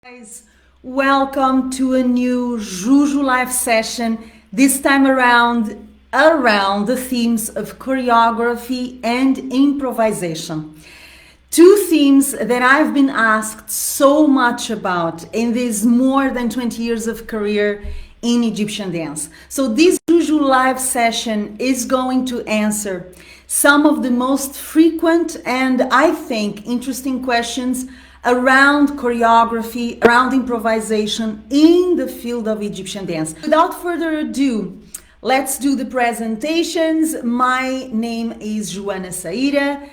Guys, welcome to a new Juju live session. This time around the themes of choreography and improvisation. Two themes that I've been asked so much about in these more than 20 years of career in Egyptian dance. So this Juju live session is going to answer some of the most frequent and I think interesting questions around choreography, around improvisation in the field of Egyptian dance. Without further ado, let's do the presentations. My name is Joana Saahirah.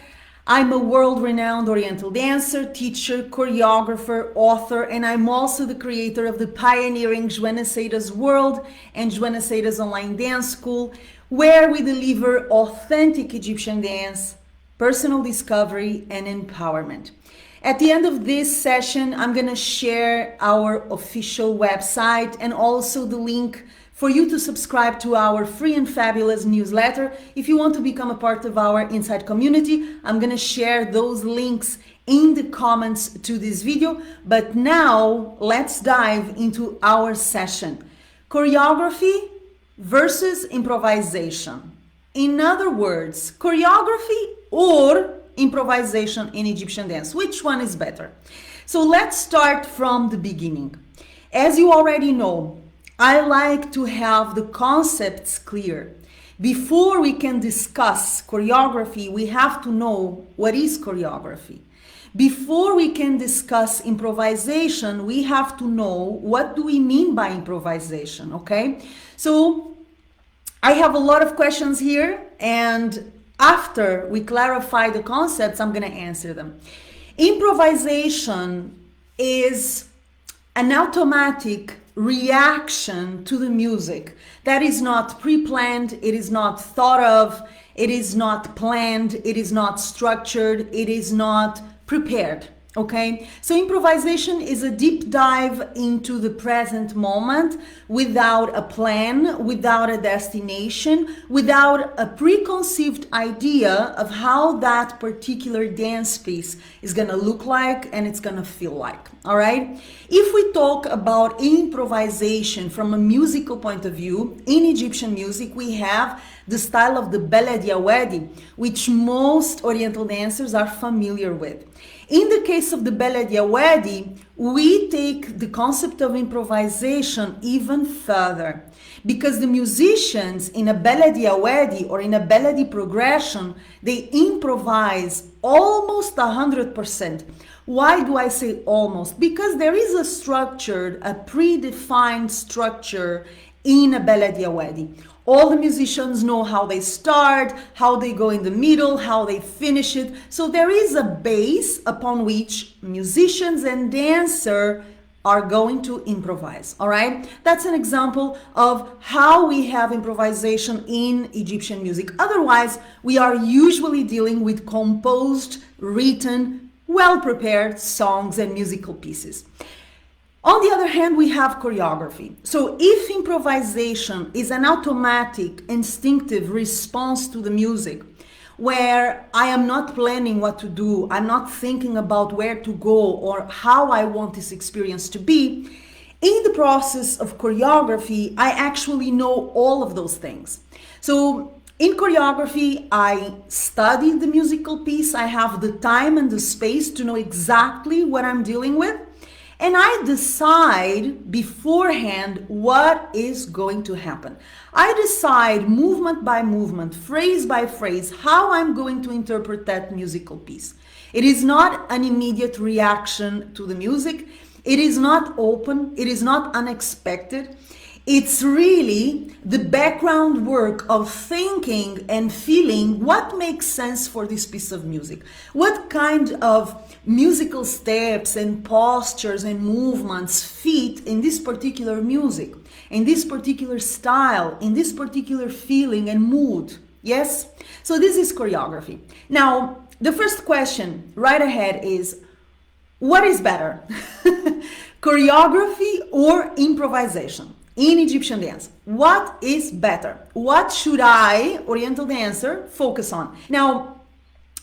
I'm a world-renowned Oriental dancer, teacher, choreographer, author, and I'm also the creator of the pioneering Joana Saahirah's World and Joana Saahirah's Online Dance School, where we deliver authentic Egyptian dance, personal discovery, and empowerment. At the end of this session, I'm going to share our official website and also the link for you to subscribe to our free and fabulous newsletter. If you want to become a part of our inside community, I'm going to share those links in the comments to this video. But now let's dive into our session. Choreography versus improvisation. In other words, choreography or improvisation in Egyptian dance. Which one is better? So let's start from the beginning. As you already know, I like to have the concepts clear. Before we can discuss choreography, we have to know what is choreography. Before we can discuss improvisation, we have to know what do we mean by improvisation, okay? So I have a lot of questions here, and after we clarify the concepts, I'm going to answer them. Improvisation is an automatic reaction to the music that is not pre-planned, it is not thought of, it is not planned, it is not structured, it is not prepared. Okay, so improvisation is a deep dive into the present moment without a plan, without a destination, without a preconceived idea of how that particular dance piece is going to look like and it's going to feel like. All right, if we talk about improvisation from a musical point of view, in Egyptian music, we have the style of the Breda Jurecko, which most Oriental dancers are familiar with. In the case of the Breda Jurecko, we take the concept of improvisation even further, because the musicians in a Breda Jurecko or in a Breda progression, they improvise almost 100%. Why do I say almost? Because there is a predefined structure in a Breda Jurecko. All the musicians know how they start, how they go in the middle, how they finish it. So there is a base upon which musicians and dancers are going to improvise, all right? That's an example of how we have improvisation in Egyptian music. Otherwise, we are usually dealing with composed, written, well-prepared songs and musical pieces. On the other hand, we have choreography. So if improvisation is an automatic, instinctive response to the music, where I am not planning what to do, I'm not thinking about where to go or how I want this experience to be, in the process of choreography, I actually know all of those things. So in choreography, I study the musical piece, I have the time and the space to know exactly what I'm dealing with. And I decide beforehand what is going to happen. I decide movement by movement, phrase by phrase, how I'm going to interpret that musical piece. It is not an immediate reaction to the music. It is not open. It is not unexpected. It's really the background work of thinking and feeling what makes sense for this piece of music. What kind of musical steps and postures and movements fit in this particular music, in this particular style, in this particular feeling and mood. Yes? So this is choreography. Now, the first question right ahead is, what is better? Choreography or improvisation? In Egyptian dance, what is better? What should I, Oriental dancer, focus on? Now,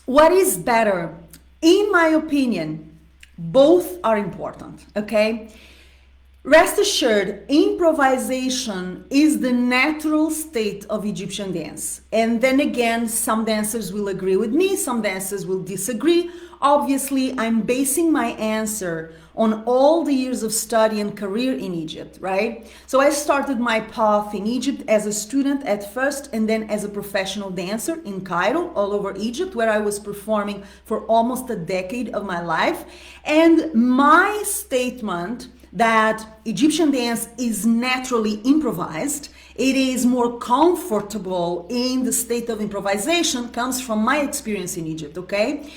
what is better? In my opinion, Both are important, okay? Rest assured, improvisation is the natural state of Egyptian dance. And then again, some dancers will agree with me, some dancers will disagree. Obviously, I'm basing my answer on all the years of study and career in Egypt, right? So I started my path in Egypt as a student at first, and then as a professional dancer in Cairo, all over Egypt, where I was performing for almost a decade of my life. And my statement that Egyptian dance is naturally improvised, it is more comfortable in the state of improvisation, comes from my experience in Egypt, okay?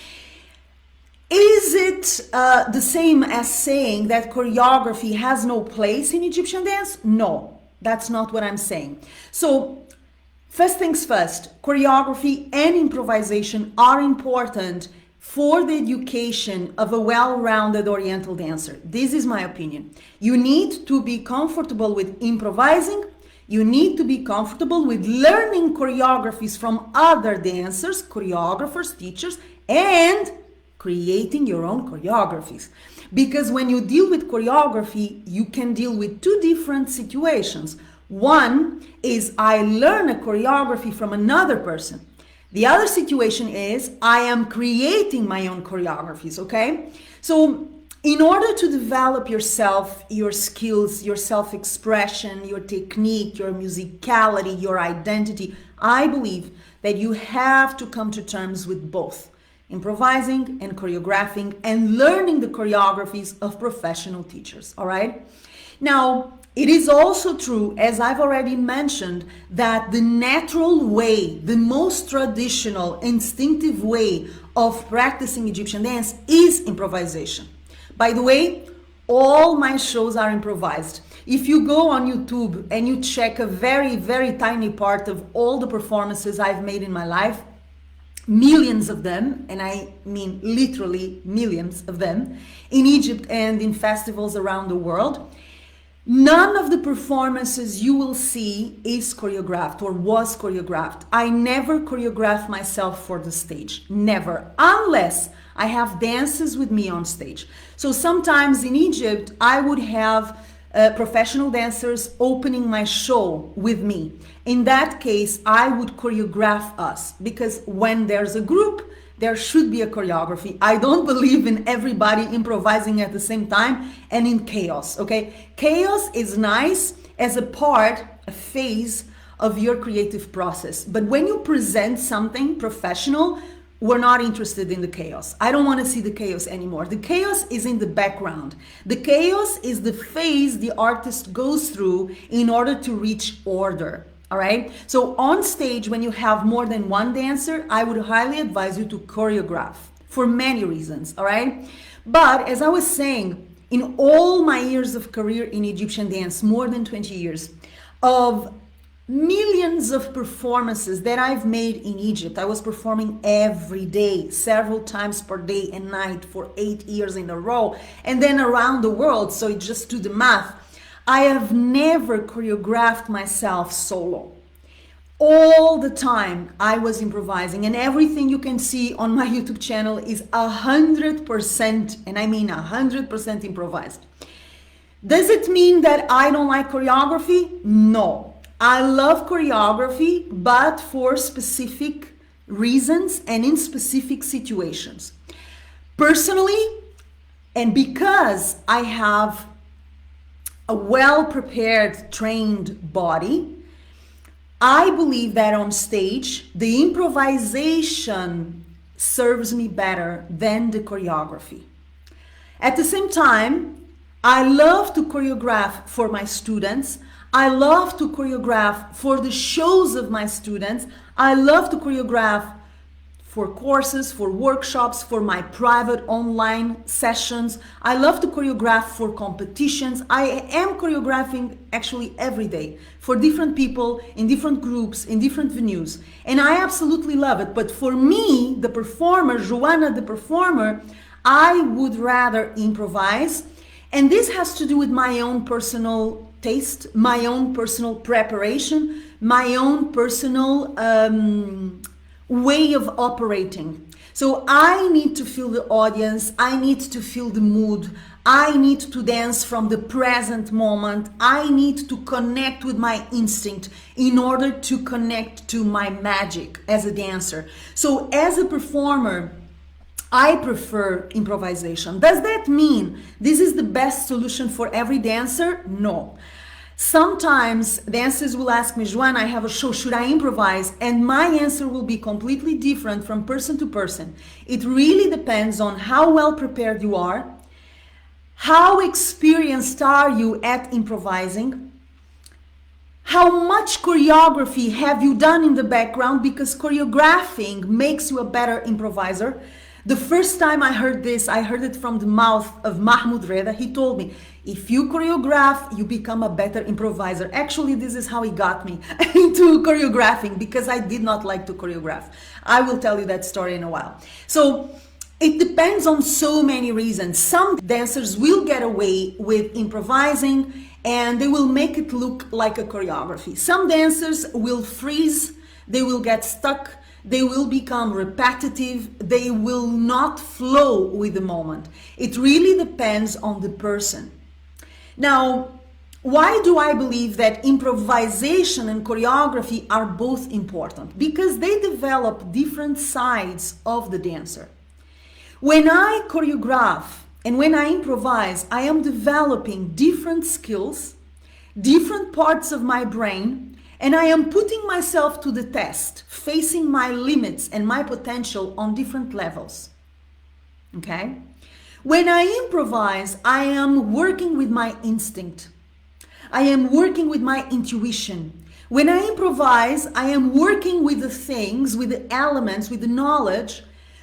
Is it the same as saying that choreography has no place in Egyptian dance? No, that's not what I'm saying. So, first things first, choreography and improvisation are important for the education of a well-rounded Oriental dancer. This is my opinion. You need to be comfortable with improvising. You need to be comfortable with learning choreographies from other dancers, choreographers, teachers, and creating your own choreographies. Because when you deal with choreography, you can deal with two different situations. One is I learn a choreography from another person. The other situation is I am creating my own choreographies, okay? So in order to develop yourself, your skills, your self-expression, your technique, your musicality, your identity, I believe that you have to come to terms with both improvising and choreographing and learning the choreographies of professional teachers, all right? Now, it is also true, as I've already mentioned, that the natural way, the most traditional, instinctive way of practicing Egyptian dance is improvisation. By the way, all my shows are improvised. If you go on YouTube and you check a very, very tiny part of all the performances I've made in my life, millions of them, and I mean literally millions of them, in Egypt and in festivals around the world, none of the performances you will see is choreographed or was choreographed. I never choreograph myself for the stage, never, unless I have dances with me on stage. So sometimes in Egypt, I would have professional dancers opening my show with me. In that case, I would choreograph us, because when there's a group, there should be a choreography. I don't believe in everybody improvising at the same time and in chaos, okay? Chaos is nice as a part, a phase of your creative process. But when you present something professional, we're not interested in the chaos. I don't want to see the chaos anymore. The chaos is in the background. The chaos is the phase the artist goes through in order to reach order. All right. So on stage, when you have more than one dancer, I would highly advise you to choreograph for many reasons. All right. But as I was saying, in all my years of career in Egyptian dance, more than 20 years, of millions of performances that I've made in Egypt, I was performing every day, several times per day and night for 8 years in a row, and then around the world. So just do the math. I have never choreographed myself solo. All the time I was improvising, and everything you can see on my YouTube channel is 100%, and I mean 100% improvised. Does it mean that I don't like choreography? No. I love choreography, but for specific reasons and in specific situations. Personally, and because I have a well-prepared, trained body, I believe that on stage, the improvisation serves me better than the choreography. At the same time, I love to choreograph for my students. I love to choreograph for the shows of my students. I love to choreograph for courses, for workshops, for my private online sessions. I love to choreograph for competitions. I am choreographing actually every day for different people, in different groups, in different venues. And I absolutely love it. But for me, the performer, Joana the performer, I would rather improvise. And this has to do with my own personal taste, my own personal preparation, my own personal way of operating. So I need to feel the audience, I need to feel the mood, I need to dance from the present moment, I need to connect with my instinct in order to connect to my magic as a dancer. So as a performer, I prefer improvisation. Does that mean this is the best solution for every dancer? No. Sometimes dancers will ask me, Joana, I have a show, should I improvise? And my answer will be completely different from person to person. It really depends on how well prepared you are, how experienced are you at improvising, how much choreography have you done in the background, because choreographing makes you a better improviser. The first time I heard this, I heard it from the mouth of Mahmoud Reda. He told me, if you choreograph, you become a better improviser. Actually, this is how he got me into choreographing, because I did not like to choreograph. I will tell you that story in a while. So it depends on so many reasons. Some dancers will get away with improvising and they will make it look like a choreography. Some dancers will freeze, they will get stuck, they will become repetitive, they will not flow with the moment. It really depends on the person. Now, why do I believe that improvisation and choreography are both important? Because they develop different sides of the dancer. When I choreograph and when I improvise, I am developing different skills, different parts of my brain, and I am putting myself to the test, facing my limits and my potential on different levels. Okay? When I improvise, I am working with my instinct. I am working with my intuition. When I improvise, I am working with the things, with the elements, with the knowledge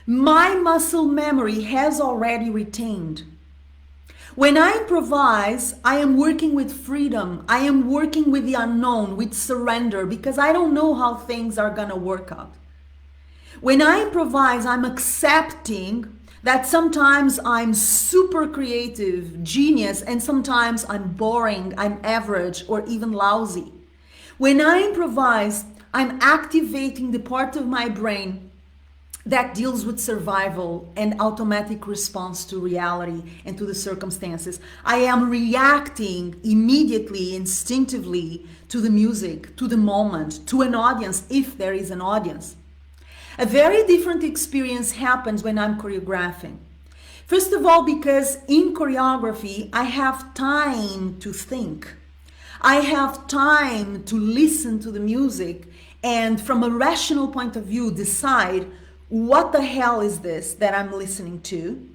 my muscle memory has already retained. When I improvise, I am working with freedom. I am working with the unknown, with surrender, because I don't know how things are gonna work out. When I improvise, I'm accepting that sometimes I'm super creative, genius, and sometimes I'm boring, I'm average, or even lousy. When I improvise, I'm activating the part of my brain that deals with survival and automatic response to reality and to the circumstances. I am reacting immediately, instinctively to the music, to the moment, to an audience, if there is an audience. A very different experience happens when I'm choreographing. First of all, because in choreography, I have time to think. I have time to listen to the music and from a rational point of view, decide what the hell is this that I'm listening to?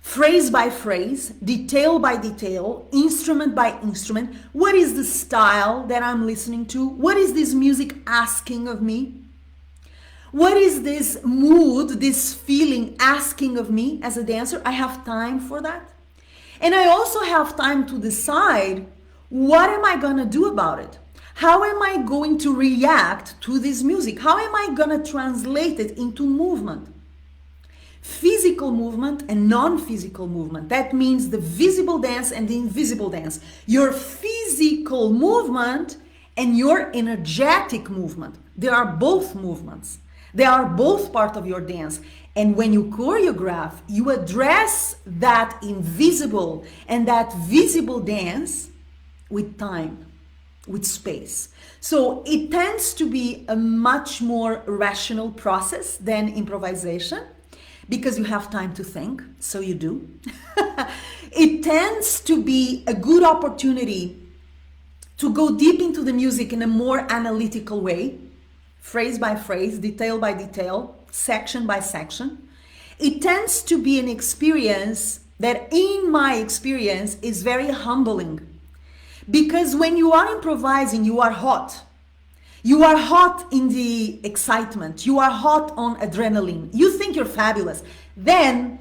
Phrase by phrase, detail by detail, instrument by instrument. What is the style that I'm listening to? What is this music asking of me? What is this mood, this feeling asking of me as a dancer? I have time for that. And I also have time to decide, what am I gonna do about it? How am I going to react to this music? How am I going to translate it into movement? Physical movement and non-physical movement. That means the visible dance and the invisible dance. Your physical movement and your energetic movement. They are both movements. They are both part of your dance. And when you choreograph, you address that invisible and that visible dance with time, with space. So it tends to be a much more rational process than improvisation because you have time to think, so you do. It tends to be a good opportunity to go deep into the music in a more analytical way, phrase by phrase, detail by detail, section by section. It tends to be an experience that, in my experience, is very humbling. Because when you are improvising, you are hot. You are hot in the excitement. You are hot on adrenaline. You think you're fabulous. Then,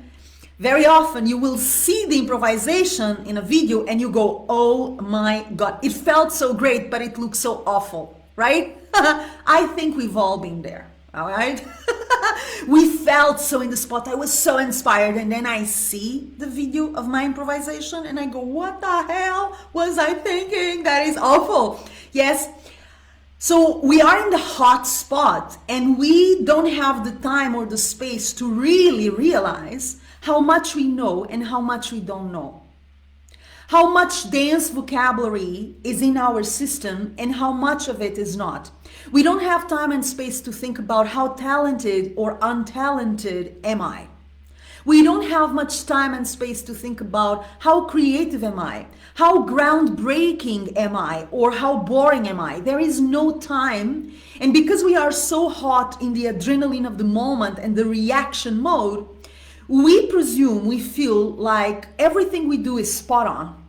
very often, you will see the improvisation in a video and you go, oh my God, it felt so great, but it looks so awful, right? I think we've all been there, all right? We felt so in the spot. I was so inspired. And then I see the video of my improvisation and I go, what the hell was I thinking? That is awful. Yes, So we are in the hot spot and we don't have the time or the space to really realize how much we know and how much we don't know. How much dance vocabulary is in our system and how much of it is not. We don't have time and space to think about how talented or untalented am I. We don't have much time and space to think about how creative am I, how groundbreaking am I, or how boring am I. There is no time. And because we are so hot in the adrenaline of the moment and the reaction mode, we presume, we feel like everything we do is spot on.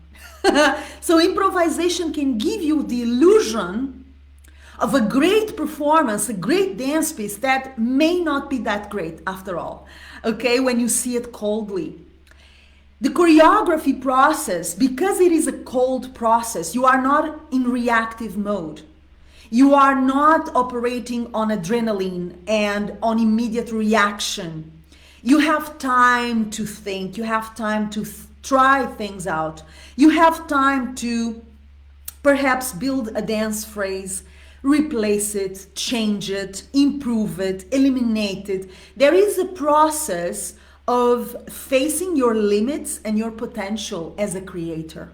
So improvisation can give you the illusion of a great performance, a great dance piece that may not be that great after all, okay, when you see it coldly. The choreography process, because it is a cold process, you are not in reactive mode. You are not operating on adrenaline and on immediate reaction. You have time to think, you have time to try things out. You have time to perhaps build a dance phrase, replace it, change it, improve it, eliminate it. There is a process of facing your limits and your potential as a creator.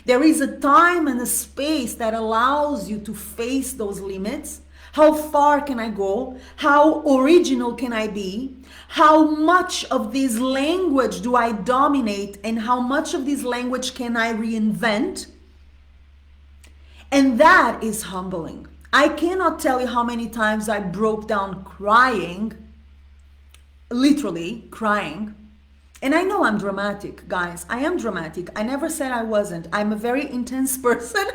There is a time and a space that allows you to face those limits. How far can I go? How original can I be? How much of this language do I dominate and how much of this language can I reinvent? And that is humbling. I cannot tell you how many times I broke down crying, literally crying. And I know I'm dramatic, guys. I am dramatic. I never said I wasn't. I'm a very intense person,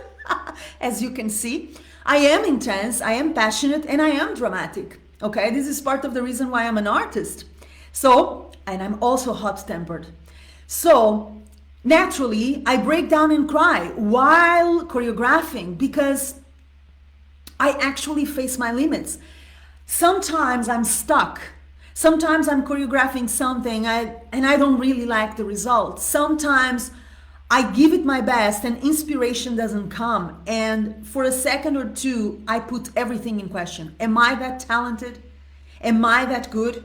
as you can see. I am intense, I am passionate, and I am dramatic. Okay, this is part of the reason why I'm an artist. So, and I'm also hot-tempered. So, naturally, I break down and cry while choreographing because I actually face my limits. Sometimes I'm stuck. Sometimes I'm choreographing something and I don't really like the result. Sometimes I give it my best and inspiration doesn't come. And for a second or two, I put everything in question. Am I that talented? Am I that good?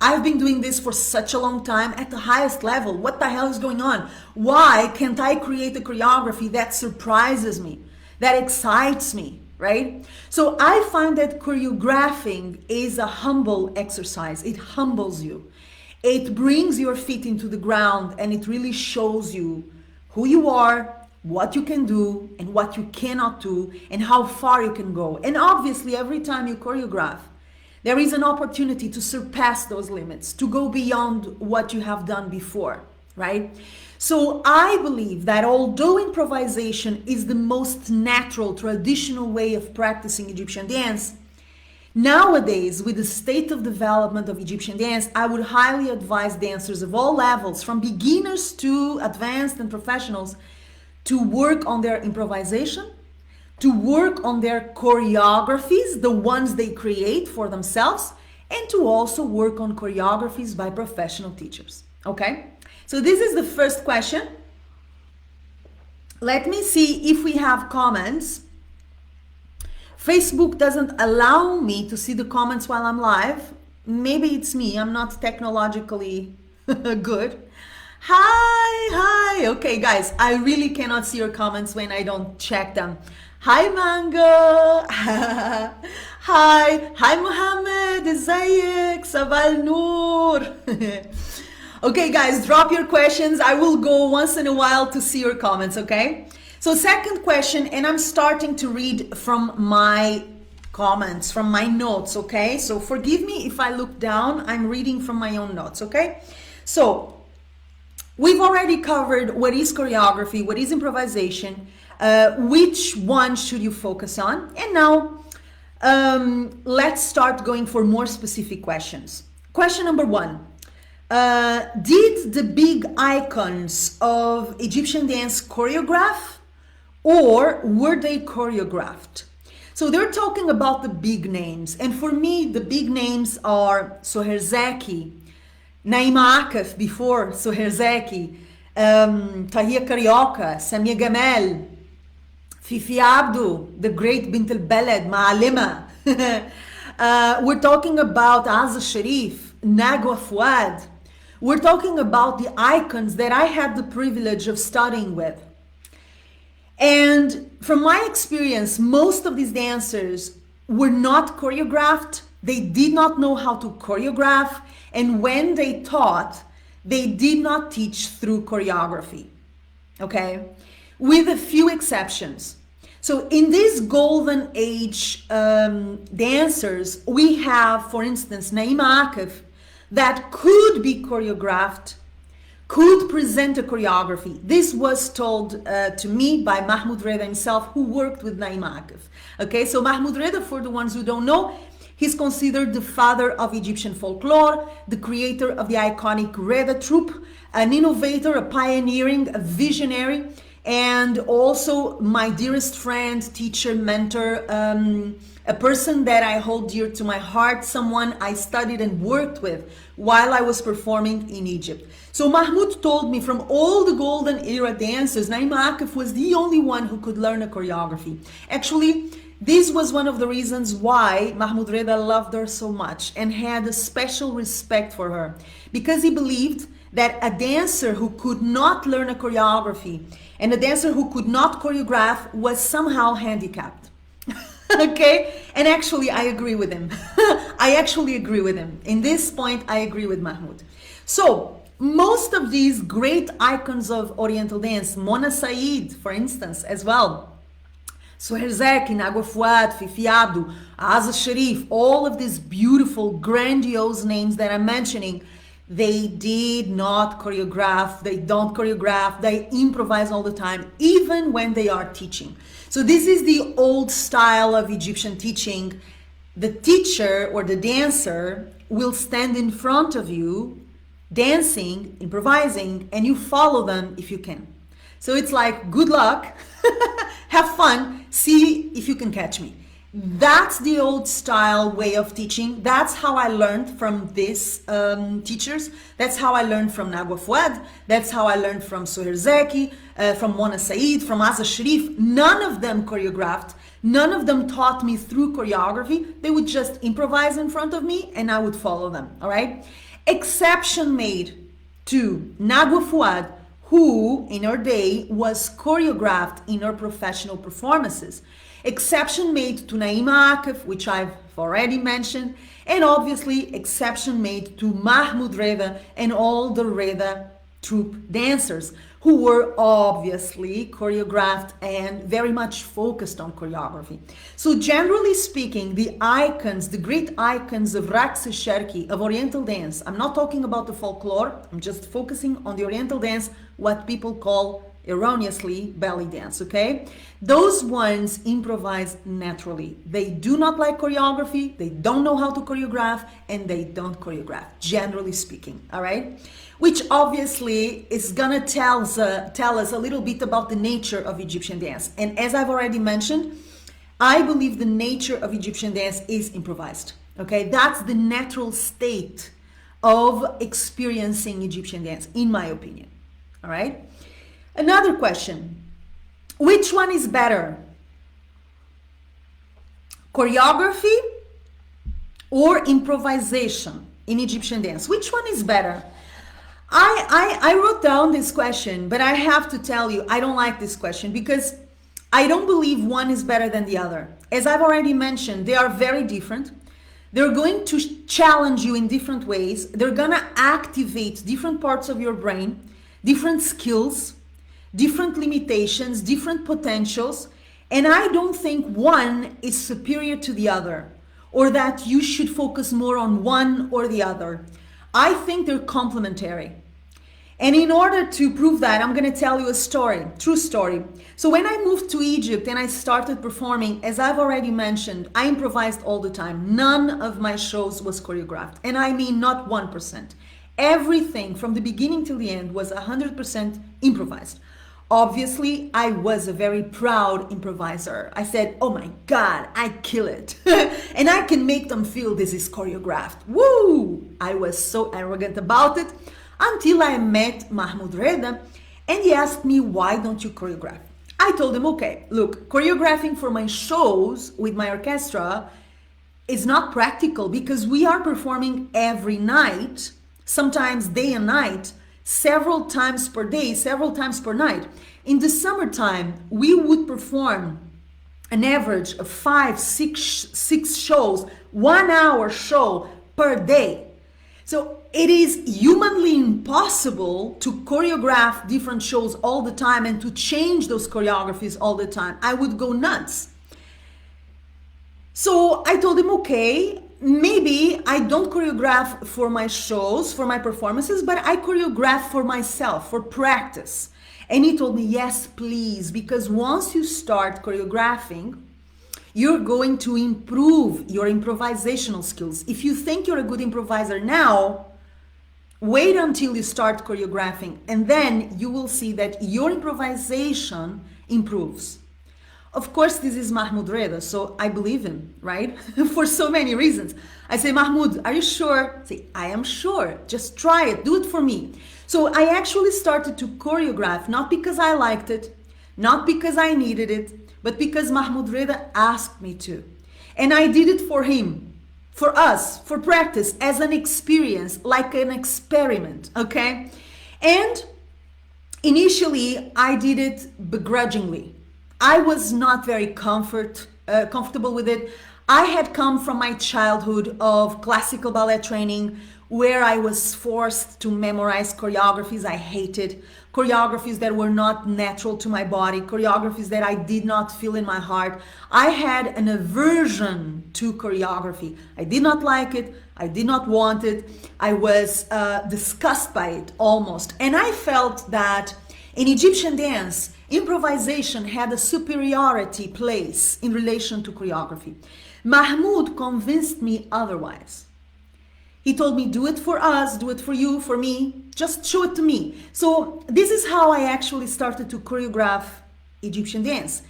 I've been doing this for such a long time at the highest level. What the hell is going on? Why can't I create a choreography that surprises me, that excites me, right? So I find that choreographing is a humble exercise. It humbles you. It brings your feet into the ground and it really shows you who you are, what you can do and what you cannot do and how far you can go. And obviously every time you choreograph, there is an opportunity to surpass those limits, to go beyond what you have done before, right? So I believe that although improvisation is the most natural, traditional way of practicing Egyptian dance, nowadays, with the state of development of Egyptian dance, I would highly advise dancers of all levels, from beginners to advanced and professionals, to work on their improvisation, to work on their choreographies, the ones they create for themselves, and to also work on choreographies by professional teachers. Okay? So this is the first question. Let me see if we have comments. Facebook doesn't allow me to see the comments while I'm live. Maybe it's me. I'm not technologically good. Hi. Okay, guys, I really cannot see your comments when I don't check them. Hi, Mango. Hi, Mohammed. ازيك? صباح النور. Okay, guys, drop your questions. I will go once in a while to see your comments, okay? So second question, and I'm starting to read from my comments, from my notes, okay? So forgive me if I look down. I'm reading from my own notes, okay? So we've already covered what is choreography, what is improvisation, which one should you focus on? And now let's start going for more specific questions. Question number one. Did the big icons of Egyptian dance choreograph or were they choreographed? So they're talking about the big names. And for me, the big names are Soher Zeki, Naima Akif before Soher Zeki, Tahia Carioca, Samia Gamal, Fifi Abdu, the great Bint al-Balad, Ma'alima. We're talking about Azza Sharif, Nagwa Fuad. We're talking about the icons that I had the privilege of studying with. And from my experience, most of these dancers were not choreographed. They did not know how to choreograph. And when they taught, they did not teach through choreography. Okay? With a few exceptions. So in these golden age dancers, we have, for instance, Naima Akif, that could be choreographed, could present a choreography. This was told to me by Mahmoud Reda himself, who worked with Naima Akif. Okay, so Mahmoud Reda, for the ones who don't know, he's considered the father of Egyptian folklore, the creator of the iconic Reda troupe, an innovator, a pioneering, a visionary, and also my dearest friend, teacher, mentor, a person that I hold dear to my heart, someone I studied and worked with while I was performing in Egypt. So Mahmoud told me from all the golden era dancers, Naima Akif was the only one who could learn a choreography. Actually, this was one of the reasons why Mahmoud Reda loved her so much and had a special respect for her, because he believed that a dancer who could not learn a choreography and a dancer who could not choreograph was somehow handicapped. Okay? And actually, I agree with him. I actually agree with him. In this point, I agree with Mahmoud. So, most of these great icons of Oriental dance, Mona Said, for instance, as well, Suher Zeki, Nagwa Fuad, Fifi Abdu, Azza Sharif, all of these beautiful, grandiose names that I'm mentioning, they did not choreograph, they don't choreograph, they improvise all the time, even when they are teaching. So this is the old style of Egyptian teaching. The teacher or the dancer will stand in front of you, dancing, improvising, and you follow them if you can. So it's like, good luck, have fun, see if you can catch me. That's the old style way of teaching. That's how I learned from these teachers. That's how I learned from Nagwa Fuad. That's how I learned from Suher Zeki, from Mona Said, from Azza Sharif. None of them choreographed. None of them taught me through choreography. They would just improvise in front of me and I would follow them, all right? Exception made to Nagwa Fuad, who in her day was choreographed in her professional performances. Exception made to Naima Akif, which I've already mentioned, and obviously exception made to Mahmoud Reda and all the Reda troupe dancers, who were obviously choreographed and very much focused on choreography. So generally speaking, the icons, the great icons of Raqs Sharqi, of Oriental dance, I'm not talking about the folklore, I'm just focusing on the Oriental dance, what people call erroneously belly dance, okay? Those ones improvise naturally. They do not like choreography, they don't know how to choreograph, and they don't choreograph, generally speaking, all right? Which obviously is gonna tell us a little bit about the nature of Egyptian dance. And as I've already mentioned, I believe the nature of Egyptian dance is improvised, okay? That's the natural state of experiencing Egyptian dance, in my opinion, all right? Another question, which one is better? Choreography or improvisation in Egyptian dance? Which one is better? I wrote down this question, but I have to tell you, I don't like this question because I don't believe one is better than the other. As I've already mentioned, they are very different. They're going to challenge you in different ways. They're gonna activate different parts of your brain, different skills, different limitations, different potentials, and I don't think one is superior to the other or that you should focus more on one or the other. I think they're complementary. And in order to prove that, I'm going to tell you a story, true story. So when I moved to Egypt and I started performing, as I've already mentioned, I improvised all the time. None of my shows was choreographed. And I mean not 1%. Everything from the beginning till the end was 100% improvised. Obviously, I was a very proud improviser. I said, oh my God, I kill it. And I can make them feel this is choreographed. Woo! I was so arrogant about it until I met Mahmoud Reda and he asked me, why don't you choreograph? I told him, okay, look, choreographing for my shows with my orchestra is not practical because we are performing every night, sometimes day and night, several times per day, several times per night. In the summertime, we would perform an average of 6 shows, 1 hour show per day. So it is humanly impossible to choreograph different shows all the time and to change those choreographies all the time. I would go nuts. So I told him, okay, maybe I don't choreograph for my shows, for my performances, but I choreograph for myself, for practice. And he told me, yes, please, because once you start choreographing, you're going to improve your improvisational skills. If you think you're a good improviser now, wait until you start choreographing, and then you will see that your improvisation improves. Of course, this is Mahmoud Reda, so I believe him, right? For so many reasons. I say, Mahmoud, are you sure? Say, I am sure. Just try it. Do it for me. So I actually started to choreograph, not because I liked it, not because I needed it, but because Mahmoud Reda asked me to. And I did it for him, for us, for practice, as an experience, like an experiment, okay? And initially, I did it begrudgingly. I was not very comfortable with it. I had come from my childhood of classical ballet training where I was forced to memorize choreographies I hated, choreographies that were not natural to my body, choreographies that I did not feel in my heart. I had an aversion to choreography. I did not like it. I did not want it. I was disgusted by it almost. And I felt that in Egyptian dance, improvisation had a superiority place in relation to choreography. Mahmoud convinced me otherwise. He told me, do it for us, do it for you, for me, just show it to me. So this is how I actually started to choreograph Egyptian dance.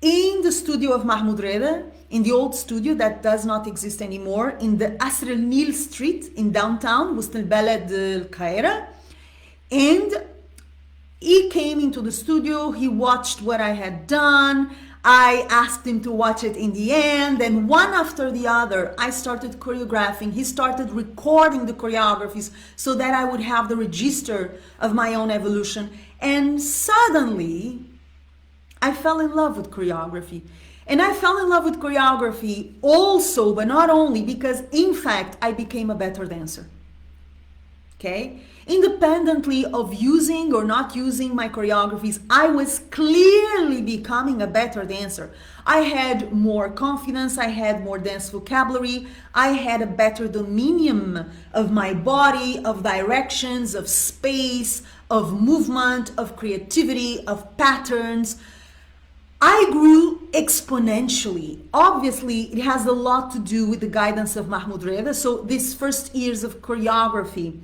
In the studio of Mahmoud Reda, in the old studio that does not exist anymore, in the Asr el-Nil street in downtown, West al-Balad al-Qaira. And he came into the studio, he watched what I had done, I asked him to watch it in the end, and one after the other, I started choreographing. He started recording the choreographies so that I would have the register of my own evolution. And suddenly, I fell in love with choreography. And I fell in love with choreography also, but not only, because in fact, I became a better dancer. Okay? Independently of using or not using my choreographies, I was clearly becoming a better dancer. I had more confidence, I had more dance vocabulary, I had a better dominion of my body, of directions, of space, of movement, of creativity, of patterns. I grew exponentially. Obviously, it has a lot to do with the guidance of Mahmoud Reda. So these first years of choreography,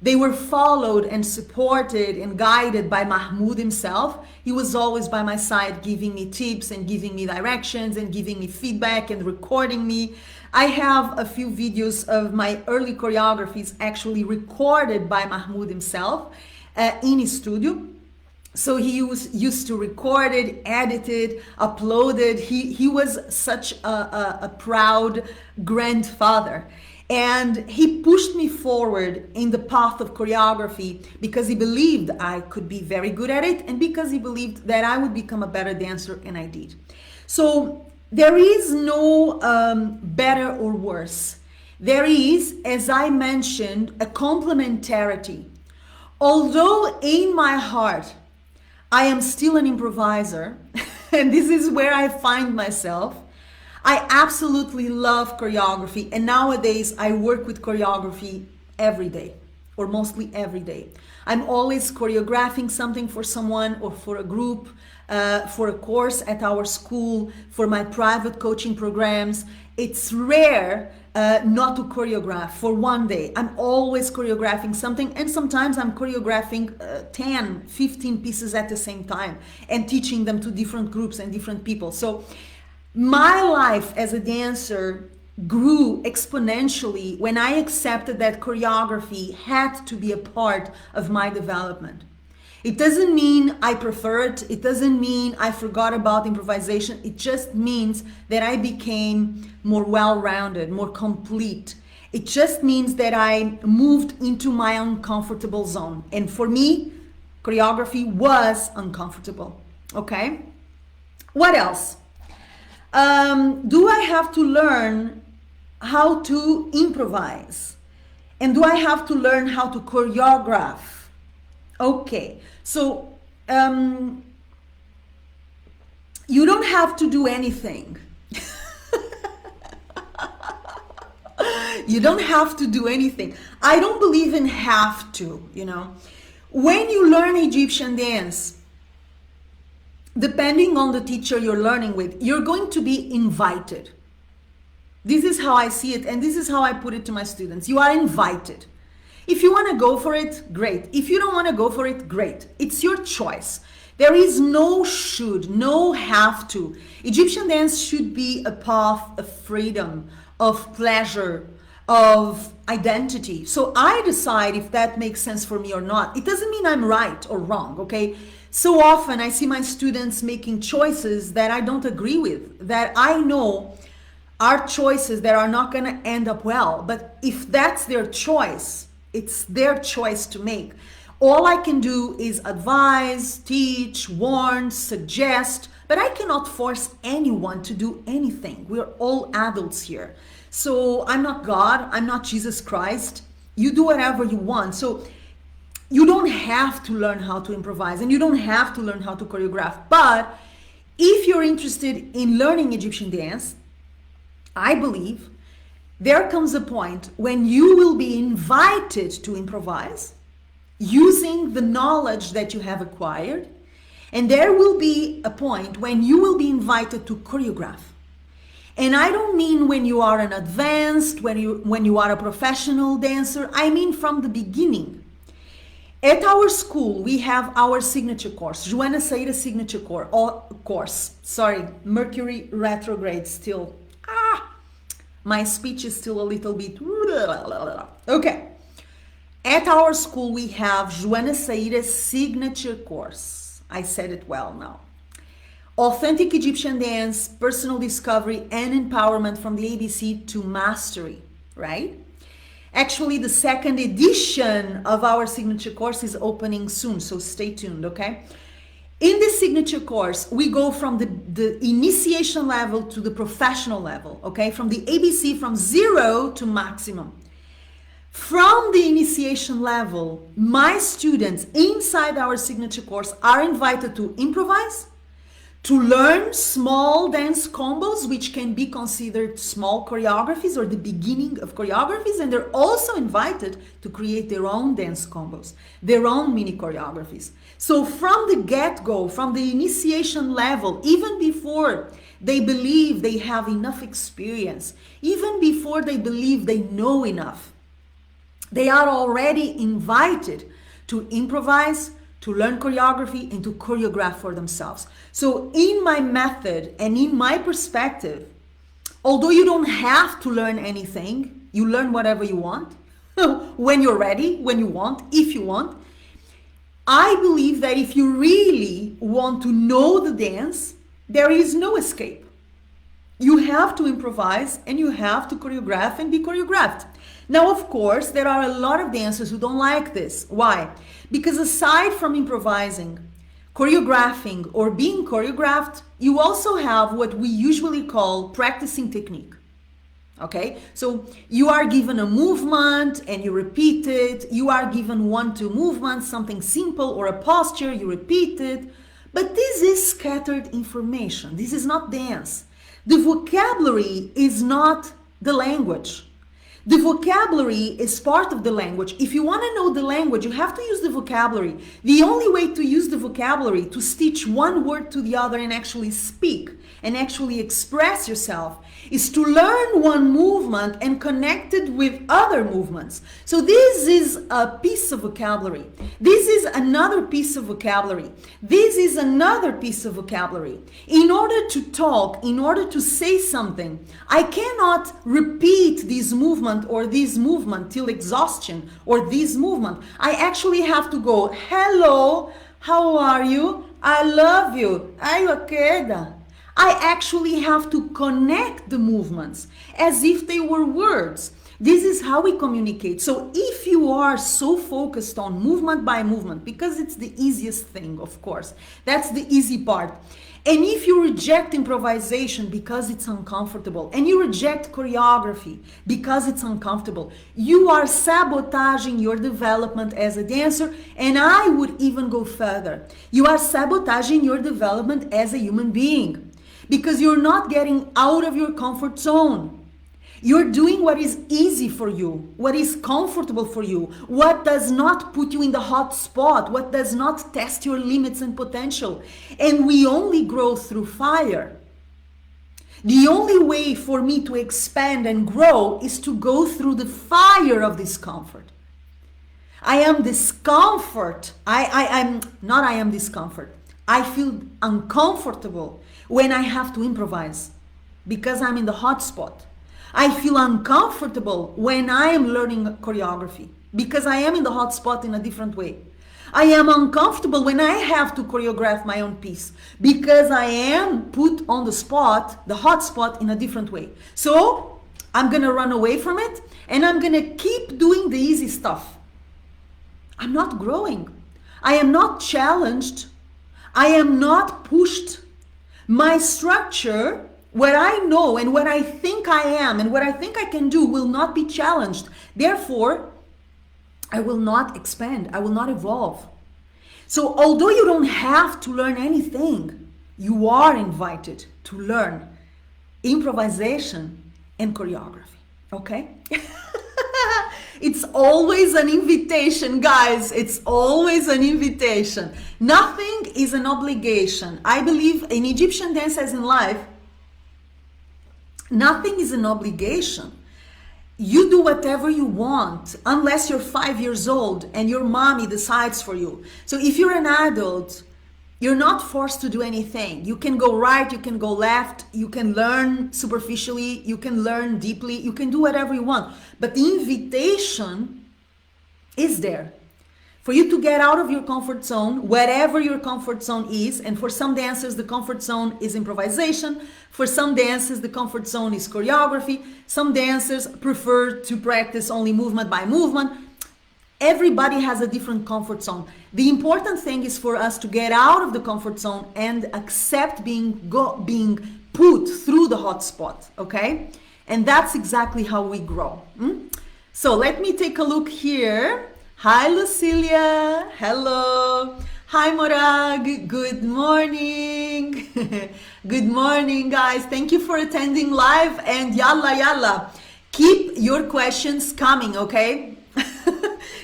they were followed and supported and guided by Mahmoud himself. He was always by my side giving me tips and giving me directions and giving me feedback and recording me. I have a few videos of my early choreographies actually recorded by Mahmoud himself in his studio. So he used to record it, edit it, upload it. He was such a proud grandfather. And he pushed me forward in the path of choreography because he believed I could be very good at it and because he believed that I would become a better dancer, and I did. So there is no better or worse. There is, as I mentioned, a complementarity. Although in my heart, I am still an improviser, and this is where I find myself. I absolutely love choreography, and nowadays I work with choreography every day, or mostly every day. I'm always choreographing something for someone or for a group, for a course at our school, for my private coaching programs. It's rare not to choreograph for one day. I'm always choreographing something, and sometimes I'm choreographing 10, 15 pieces at the same time and teaching them to different groups and different people. So my life as a dancer grew exponentially when I accepted that choreography had to be a part of my development. It doesn't mean I prefer it. It doesn't mean I forgot about improvisation. It just means that I became more well-rounded, more complete. It just means that I moved into my uncomfortable zone. And for me, choreography was uncomfortable. Okay? What else? Do I have to learn how to improvise? And do I have to learn how to choreograph? Okay, so you don't have to do anything. You don't have to do anything. I don't believe in have to, you know. When you learn Egyptian dance, depending on the teacher you're learning with, you're going to be invited. This is how I see it, and this is how I put it to my students. You are invited. If you want to go for it, great. If you don't want to go for it, great. It's your choice. There is no should, no have to. Egyptian dance should be a path of freedom, of pleasure, of identity. So I decide if that makes sense for me or not. It doesn't mean I'm right or wrong, okay? So often I see my students making choices that I don't agree with, that I know are choices that are not going to end up well. But if that's their choice, it's their choice to make. All I can do is advise, teach, warn, suggest, but I cannot force anyone to do anything. We're all adults here. So I'm not God, I'm not Jesus Christ. You do whatever you want. So you don't have to learn how to improvise and you don't have to learn how to choreograph. But if you're interested in learning Egyptian dance, I believe there comes a point when you will be invited to improvise using the knowledge that you have acquired, and there will be a point when you will be invited to choreograph. And I don't mean when you are an advanced, when you are a professional dancer. I mean from the beginning. At our school, we have our signature course, Joana Saahirah signature course. Sorry, Mercury retrograde still. My speech is still a little bit. Okay. At our school, we have Joana Saahirah's signature course. I said it well now. Authentic Egyptian dance, personal discovery, and empowerment from the ABC to mastery, right? Actually, the second edition of our signature course is opening soon, so stay tuned, okay? In this signature course, we go from the initiation level to the professional level, okay? From the ABC, from 0 to maximum. From the initiation level, my students inside our signature course are invited to improvise, to learn small dance combos, which can be considered small choreographies or the beginning of choreographies, and they're also invited to create their own dance combos, their own mini choreographies. So from the get-go, from the initiation level, even before they believe they have enough experience, even before they believe they know enough, they are already invited to improvise, to learn choreography, and to choreograph for themselves. So in my method and in my perspective, although you don't have to learn anything, you learn whatever you want, when you're ready, when you want, if you want. I believe that if you really want to know the dance, there is no escape. You have to improvise and you have to choreograph and be choreographed. Now, of course, there are a lot of dancers who don't like this. Why? Because aside from improvising, choreographing, or being choreographed, you also have what we usually call practicing technique. Okay? So you are given a movement and you repeat it. You are given 1-2 movements, something simple, or a posture, you repeat it. But this is scattered information. This is not dance. The vocabulary is not the language. The vocabulary is part of the language. If you want to know the language, you have to use the vocabulary. The only way to use the vocabulary, to stitch one word to the other and actually speak and actually express yourself, is to learn one movement and connect it with other movements. So this is a piece of vocabulary. This is another piece of vocabulary. This is another piece of vocabulary. In order to talk, in order to say something, I cannot repeat this movement or this movement till exhaustion or this movement. I actually have to go, hello, How are you? I love you. Ayuakeda. I actually have to connect the movements as if they were words. This is how we communicate. So if you are so focused on movement by movement, because it's the easiest thing, of course, that's the easy part. And if you reject improvisation because it's uncomfortable, and you reject choreography because it's uncomfortable, you are sabotaging your development as a dancer, and I would even go further. You are sabotaging your development as a human being because you're not getting out of your comfort zone. You're doing what is easy for you, what is comfortable for you, what does not put you in the hot spot, what does not test your limits and potential. And we only grow through fire. The only way for me to expand and grow is to go through the fire of discomfort. I am discomfort. I'm not I am discomfort. I feel uncomfortable when I have to improvise because I'm in the hot spot. I feel uncomfortable when I am learning choreography because I am in the hot spot in a different way. I am uncomfortable when I have to choreograph my own piece because I am put on the spot, the hot spot, in a different way. So I'm gonna run away from it and I'm gonna keep doing the easy stuff. I'm not growing. I am not challenged. I am not pushed. My structure, what I know and what I think I am and what I think I can do will not be challenged. Therefore, I will not expand. I will not evolve. So although you don't have to learn anything, you are invited to learn improvisation and choreography. Okay? It's always an invitation, guys. It's always an invitation. Nothing is an obligation. I believe in Egyptian dance as in life, nothing is an obligation. You do whatever you want unless you're 5 years old and your mommy decides for you. So if you're an adult, you're not forced to do anything. You can go right, you can go left, you can learn superficially, you can learn deeply, you can do whatever you want. But the invitation is there for you to get out of your comfort zone, wherever your comfort zone is. And for some dancers, the comfort zone is improvisation. For some dancers, the comfort zone is choreography. Some dancers prefer to practice only movement by movement. Everybody has a different comfort zone. The important thing is for us to get out of the comfort zone and accept being put through the hot spot, okay? And that's exactly how we grow. So let me take a look here. Hi, Lucilia. Hello. Hi, Morag. Good morning. Good morning, guys. Thank you for attending live. And yalla, yalla. Keep your questions coming, okay?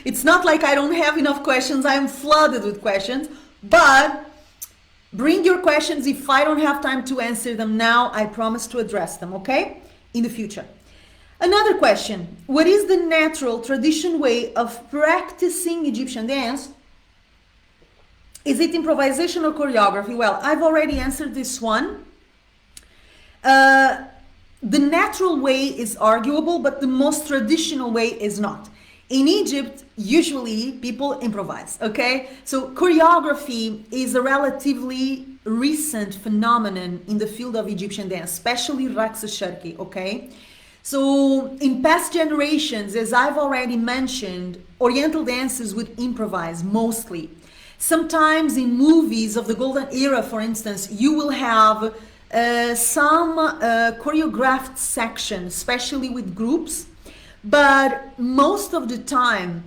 It's not like I don't have enough questions. I'm flooded with questions. But bring your questions. If I don't have time to answer them now, I promise to address them, okay? In the future. Another question, what is the natural tradition way of practicing Egyptian dance? Is it improvisation or choreography? Well, I've already answered this one. The natural way is arguable, but the most traditional way is not. In Egypt, usually people improvise, okay? So choreography is a relatively recent phenomenon in the field of Egyptian dance, especially Raqs al-Sharqi, okay? So in past generations, as I've already mentioned, Oriental dancers would improvise mostly. Sometimes in movies of the golden era, for instance, you will have some choreographed sections, especially with groups, but most of the time,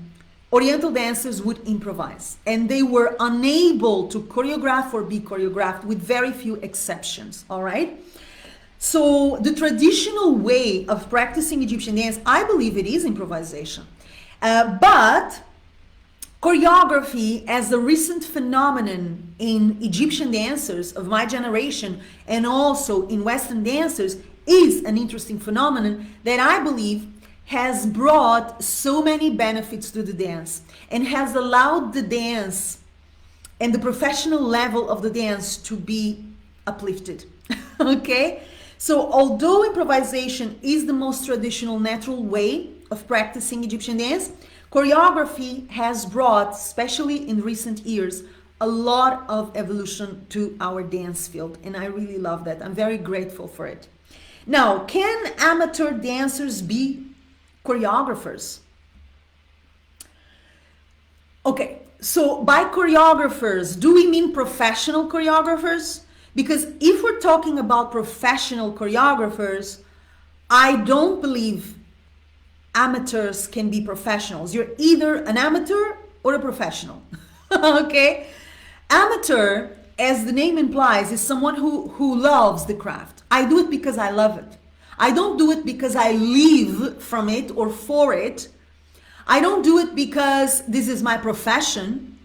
Oriental dancers would improvise, and they were unable to choreograph or be choreographed with very few exceptions, all right? So the traditional way of practicing Egyptian dance, I believe it is improvisation. But choreography as a recent phenomenon in Egyptian dancers of my generation and also in Western dancers is an interesting phenomenon that I believe has brought so many benefits to the dance and has allowed the dance and the professional level of the dance to be uplifted. Okay? So although improvisation is the most traditional natural way of practicing Egyptian dance, choreography has brought, especially in recent years, a lot of evolution to our dance field, and I really love that. I'm very grateful for it. Now, can amateur dancers be choreographers? Okay, so by choreographers, do we mean professional choreographers? Because if we're talking about professional choreographers, I don't believe amateurs can be professionals. You're either an amateur or a professional. Okay? Amateur, as the name implies, is someone who loves the craft. I do it because I love it. I don't do it because I live from it or for it. I don't do it because this is my profession.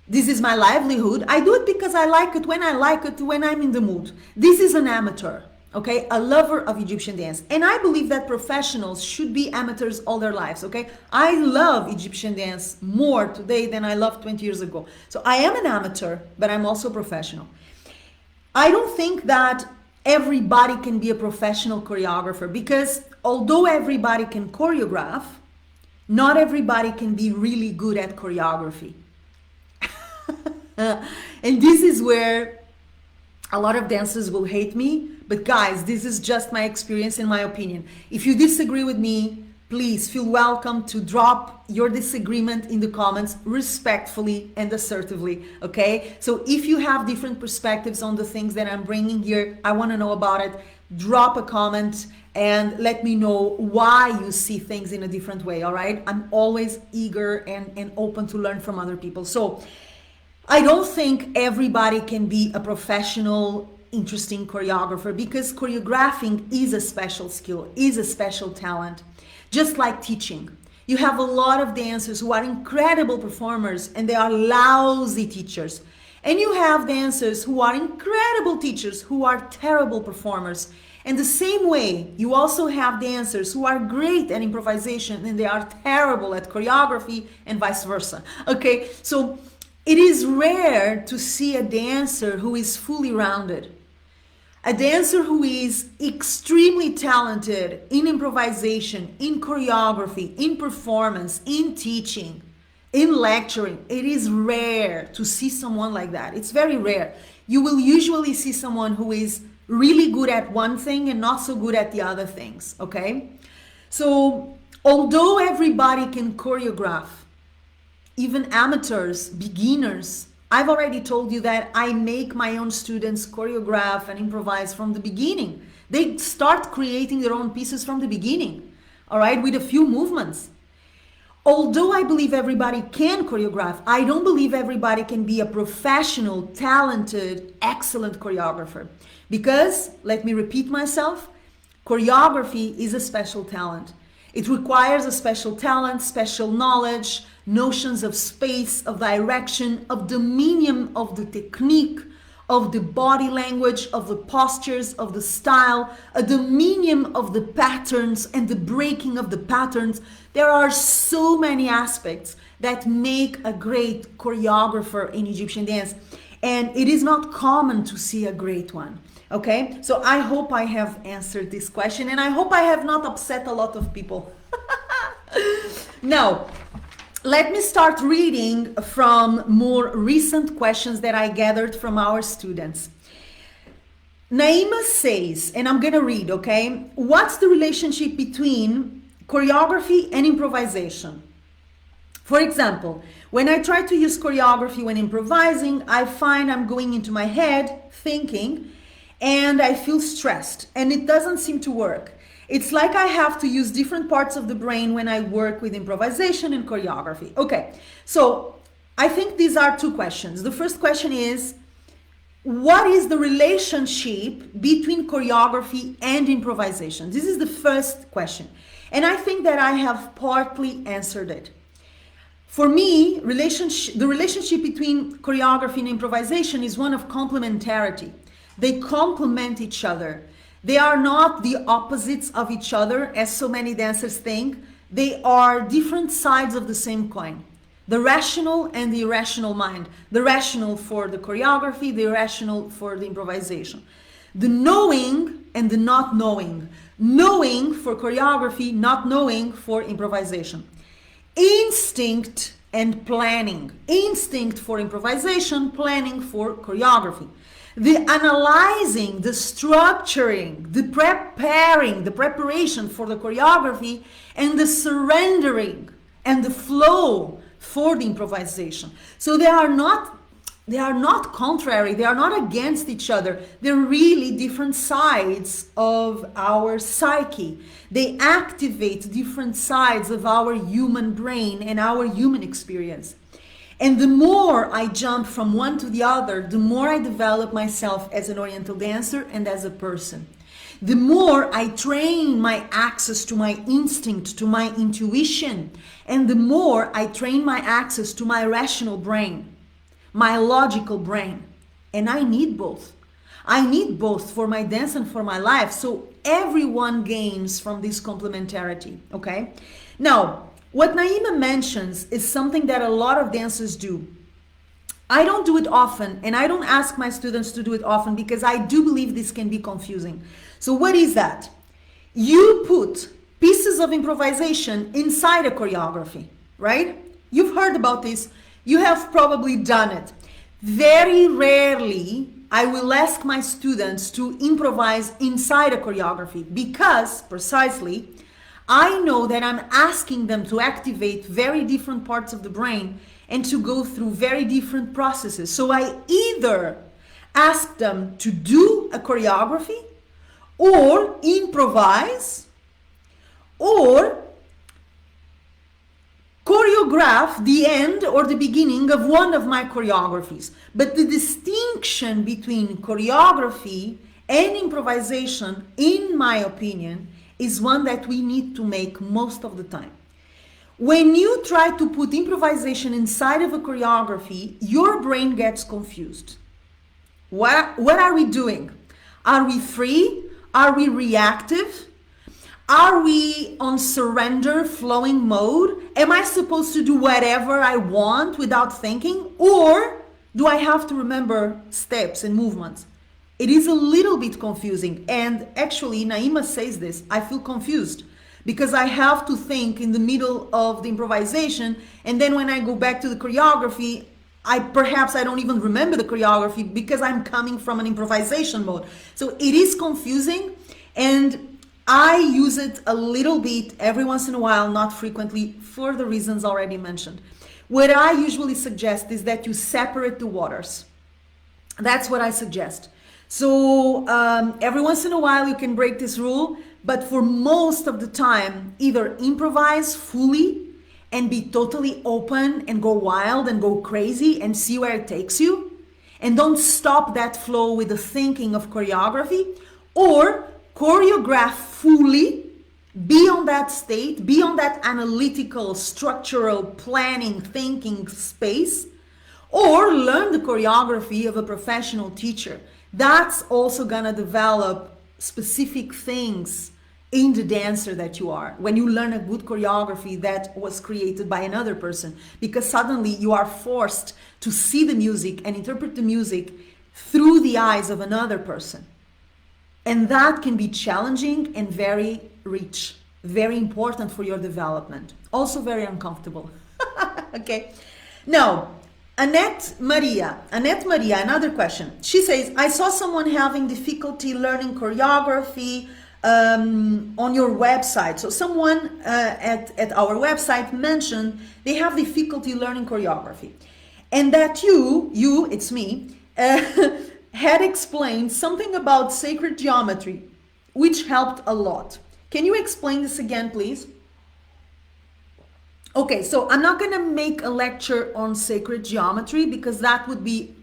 This is my livelihood. I do it because I like it, when I'm in the mood. This is an amateur, okay? A lover of Egyptian dance. And I believe that professionals should be amateurs all their lives, okay? I love Egyptian dance more today than I loved 20 years ago. So I am an amateur, but I'm also professional. I don't think that everybody can be a professional choreographer, because although everybody can choreograph, not everybody can be really good at choreography. And this is where a lot of dancers will hate me, but guys, this is just my experience and my opinion. If you disagree with me, please feel welcome to drop your disagreement in the comments respectfully and assertively, okay? So if you have different perspectives on the things that I'm bringing here, I want to know about it. Drop a comment and let me know why you see things in a different way, all right? I'm always eager and open to learn from other people. So I don't think everybody can be a professional, interesting choreographer, because choreographing is a special skill, is a special talent. Just like teaching. You have a lot of dancers who are incredible performers and they are lousy teachers. And you have dancers who are incredible teachers who are terrible performers. And the same way, you also have dancers who are great at improvisation and they are terrible at choreography, and vice versa. Okay, so it is rare to see a dancer who is fully rounded. A dancer who is extremely talented in improvisation, in choreography, in performance, in teaching, in lecturing. It is rare to see someone like that. It's very rare. You will usually see someone who is really good at one thing and not so good at the other things, okay? So, although everybody can choreograph, even amateurs, beginners, I've already told you that I make my own students choreograph and improvise from the beginning. They start creating their own pieces from the beginning, all right, with a few movements. Although I believe everybody can choreograph, I don't believe everybody can be a professional, talented, excellent choreographer. Because, let me repeat myself, choreography is a special talent. It requires a special talent, special knowledge, notions of space, of direction, of dominion of the technique, of the body language, of the postures, of the style, a dominion of the patterns and the breaking of the patterns. There are so many aspects that make a great choreographer in Egyptian dance, and it is not common to see a great one. Okay, so I hope I have answered this question, and I hope I have not upset a lot of people. Now, let me start reading from more recent questions that I gathered from our students. Naima says, and I'm gonna read, okay? What's the relationship between choreography and improvisation? For example, when I try to use choreography when improvising, I find I'm going into my head, thinking, and I feel stressed, and it doesn't seem to work. It's like I have to use different parts of the brain when I work with improvisation and choreography. Okay, so I think these are two questions. The first question is, what is the relationship between choreography and improvisation? This is the first question. And I think that I have partly answered it. For me, the relationship between choreography and improvisation is one of complementarity. They complement each other. They are not the opposites of each other, as so many dancers think. They are different sides of the same coin. The rational and the irrational mind. The rational for the choreography, the irrational for the improvisation. The knowing and the not knowing. Knowing for choreography, not knowing for improvisation. Instinct and planning. Instinct for improvisation, planning for choreography. The analyzing, the structuring, the preparing, the preparation for the choreography, and the surrendering and the flow for the improvisation. So they are not contrary, they are not against each other. They're really different sides of our psyche. They activate different sides of our human brain and our human experience. And the more I jump from one to the other, the more I develop myself as an Oriental dancer and as a person. The more I train my access to my instinct, to my intuition, and the more I train my access to my rational brain, my logical brain. And I need both. I need both for my dance and for my life. So everyone gains from this complementarity, okay? Now, what Naima mentions is something that a lot of dancers do. I don't do it often, and I don't ask my students to do it often because I do believe this can be confusing. So what is that? You put pieces of improvisation inside a choreography, right? You've heard about this. You have probably done it. Very rarely I will ask my students to improvise inside a choreography because precisely I know that I'm asking them to activate very different parts of the brain and to go through very different processes. So I either ask them to do a choreography or improvise or choreograph the end or the beginning of one of my choreographies. But the distinction between choreography and improvisation, in my opinion, is one that we need to make most of the time. When you try to put improvisation inside of a choreography, your brain gets confused. What are we doing? Are we free? Are we reactive? Are we on surrender, flowing mode? Am I supposed to do whatever I want without thinking? Or do I have to remember steps and movements? It is a little bit confusing. And actually, Naima says this, I feel confused because I have to think in the middle of the improvisation. And then when I go back to the choreography, perhaps I don't even remember the choreography because I'm coming from an improvisation mode. So it is confusing, and I use it a little bit every once in a while, not frequently, for the reasons already mentioned. What I usually suggest is that you separate the waters. That's what I suggest. So every once in a while you can break this rule, but for most of the time, either improvise fully and be totally open and go wild and go crazy and see where it takes you, and don't stop that flow with the thinking of choreography, or choreograph fully, be on that state, be on that analytical, structural, planning, thinking space, or learn the choreography of a professional teacher. That's also gonna develop specific things in the dancer that you are when you learn a good choreography that was created by another person, because suddenly you are forced to see the music and interpret the music through the eyes of another person. And that can be challenging and very rich, very important for your development. Also very uncomfortable. Okay. Now, Annette Maria, another question. She says, I saw someone having difficulty learning choreography on your website. So someone at our website mentioned they have difficulty learning choreography. And that it's me, had explained something about sacred geometry, which helped a lot. Can you explain this again, please? Okay, so I'm not going to make a lecture on sacred geometry because that would be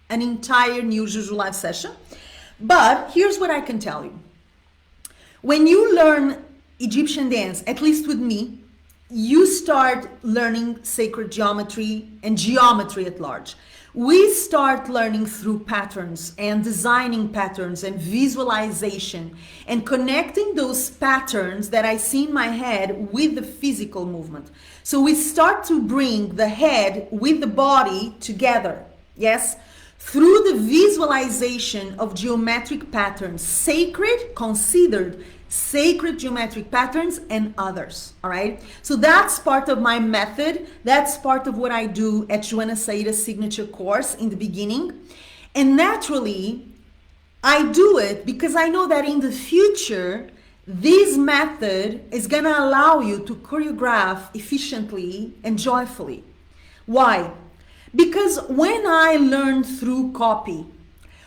an entire new Juju live session. But here's what I can tell you. When you learn Egyptian dance, at least with me, you start learning sacred geometry and geometry at large. We start learning through patterns and designing patterns and visualization and connecting those patterns that I see in my head with the physical movement. So we start to bring the head with the body together, yes? Through the visualization of geometric patterns, sacred, considered sacred geometric patterns, and others. All right. So that's part of my method. That's part of what I do at Joana Saahirah's signature course in the beginning. And naturally, I do it because I know that in the future, this method is going to allow you to choreograph efficiently and joyfully. Why? Because when I learned through copy,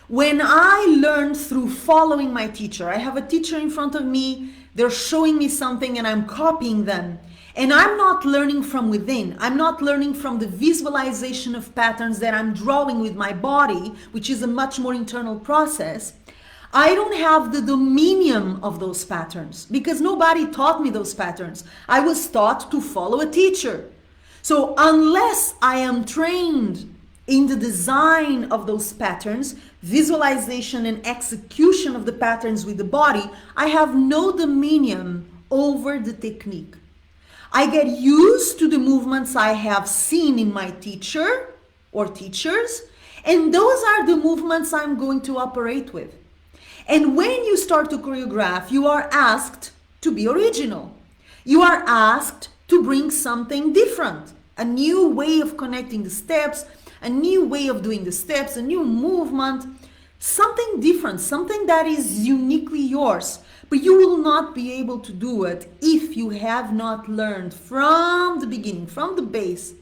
when I learned through following my teacher, I have a teacher in front of me, they're showing me something and I'm copying them. And I'm not learning from within. I'm not learning from the visualization of patterns that I'm drawing with my body, which is a much more internal process. I don't have the dominion of those patterns because nobody taught me those patterns. I was taught to follow a teacher. So unless I am trained in the design of those patterns, visualization and execution of the patterns with the body, I have no dominion over the technique. I get used to the movements I have seen in my teacher or teachers, and those are the movements I'm going to operate with. And when you start to choreograph, you are asked to be original. You are asked to bring something different, a new way of connecting the steps, a new way of doing the steps, a new movement, something different, something that is uniquely yours. But you will not be able to do it if you have not learned from the beginning, from the base,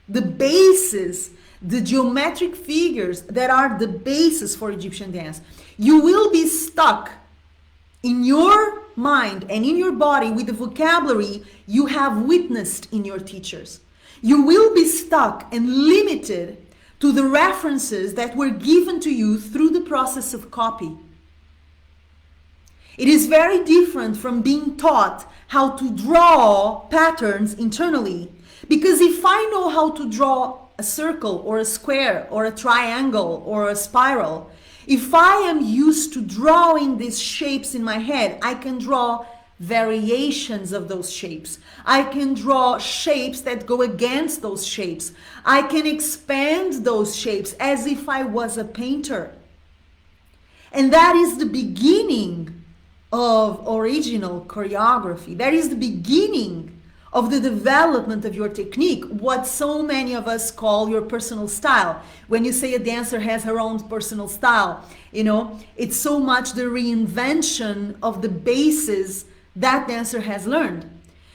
the basis, the geometric figures that are the basis for Egyptian dance. You will be stuck in your mind and in your body with the vocabulary you have witnessed in your teachers. You will be stuck and limited to the references that were given to you through the process of copy. It is very different from being taught how to draw patterns internally. Because if I know how to draw a circle or a square or a triangle or a spiral, if I am used to drawing these shapes in my head, I can draw variations of those shapes. I can draw shapes that go against those shapes. I can expand those shapes as if I was a painter. And that is the beginning of original choreography. That is the beginning of the development of your technique, what so many of us call your personal style. When you say a dancer has her own personal style, it's so much the reinvention of the bases that dancer has learned.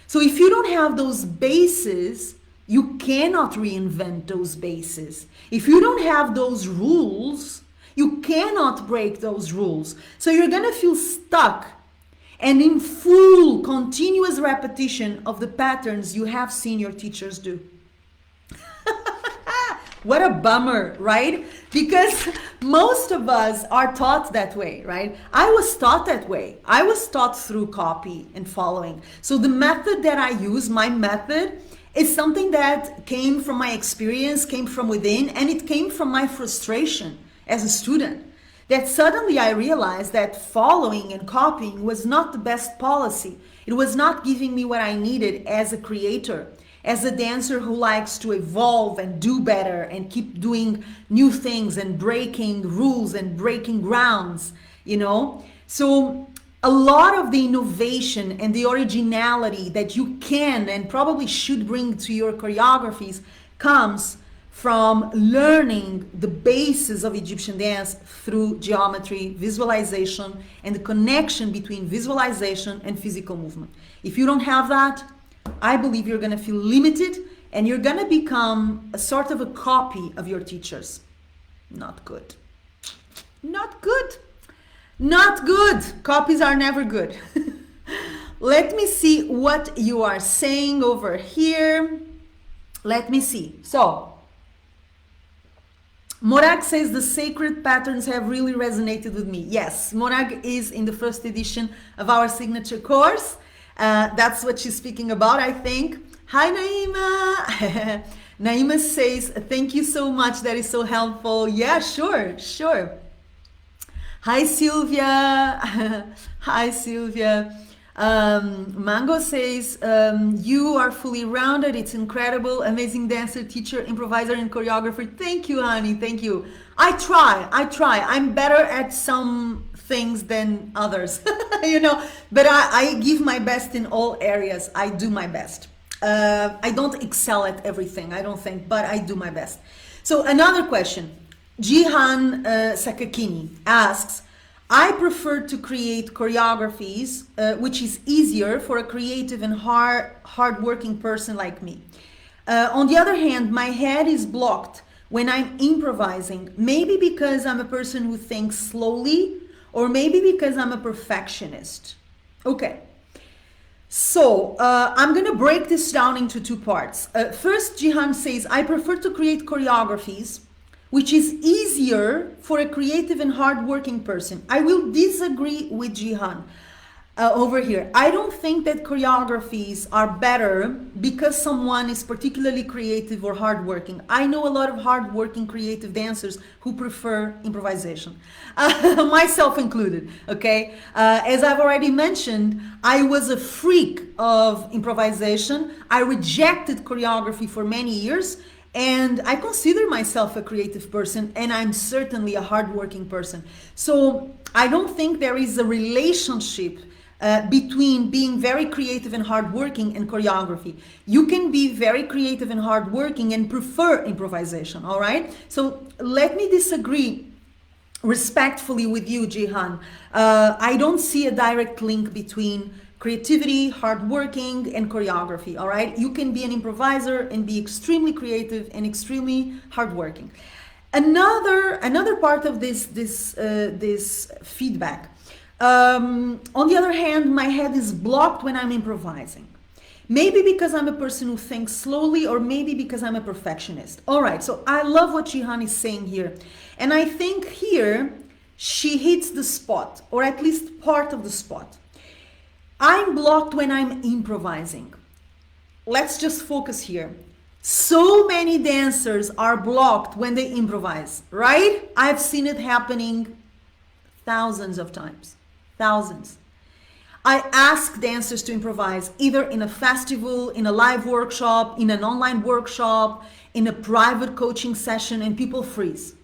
So if you don't have those bases, you cannot reinvent those bases. If you don't have those rules, you cannot break those rules. So you're gonna feel stuck and in full continuous repetition of the patterns you have seen your teachers do. What a bummer, right? Because most of us are taught that way, right? I was taught that way. I was taught through copy and following. So the method that I use, my method, is something that came from my experience, came from within, and it came from my frustration as a student. That suddenly I realized that following and copying was not the best policy. It was not giving me what I needed as a creator, as a dancer who likes to evolve and do better and keep doing new things and breaking rules and breaking grounds, So a lot of the innovation and the originality that you can and probably should bring to your choreographies comes from learning the basis of Egyptian dance through geometry, visualization, and the connection between visualization and physical movement. If you don't have that, I believe you're going to feel limited and you're going to become a sort of a copy of your teachers. Not good. Not good. Not good. Copies are never good. Let me see what you are saying over here. Let me see. So, Morag says the sacred patterns have really resonated with me. Yes, Morag is in the first edition of our signature course. That's what she's speaking about, I think. Hi, Naima. Naima says, thank you so much. That is so helpful. Yeah, sure. Hi, Sylvia. Hi, Sylvia. Mango says, you are fully rounded. It's incredible. Amazing dancer, teacher, improviser, and choreographer. Thank you, honey. Thank you. I try. I'm better at some things than others, you know, but I give my best in all areas. I do my best. I don't excel at everything, I don't think, but I do my best. So another question, Jihan Sakakini asks, I prefer to create choreographies, which is easier for a creative and hard-working person like me. On the other hand, my head is blocked when I'm improvising, maybe because I'm a person who thinks slowly, or maybe because I'm a perfectionist. Okay, so I'm gonna break this down into two parts. First, Jihan says, I prefer to create choreographies, which is easier for a creative and hardworking person. I will disagree with Jihan over here. I don't think that choreographies are better because someone is particularly creative or hardworking. I know a lot of hardworking creative dancers who prefer improvisation, myself included, okay? As I've already mentioned, I was a freak of improvisation. I rejected choreography for many years, and I consider myself a creative person, and I'm certainly a hardworking person. So I don't think there is a relationship between being very creative and hardworking and choreography. You can be very creative and hardworking and prefer improvisation, all right? So let me disagree respectfully with you, Jihan. I don't see a direct link between creativity, hardworking, and choreography, all right? You can be an improviser and be extremely creative and extremely hardworking. Another part of this feedback. On the other hand, my head is blocked when I'm improvising. Maybe because I'm a person who thinks slowly, or maybe because I'm a perfectionist. All right, so I love what Jihan is saying here. And I think here she hits the spot, or at least part of the spot. I'm blocked when I'm improvising. Let's just focus here. So many dancers are blocked when they improvise, right? I've seen it happening thousands of times. Thousands. I ask dancers to improvise either in a festival, in a live workshop, in an online workshop, in a private coaching session, and people freeze.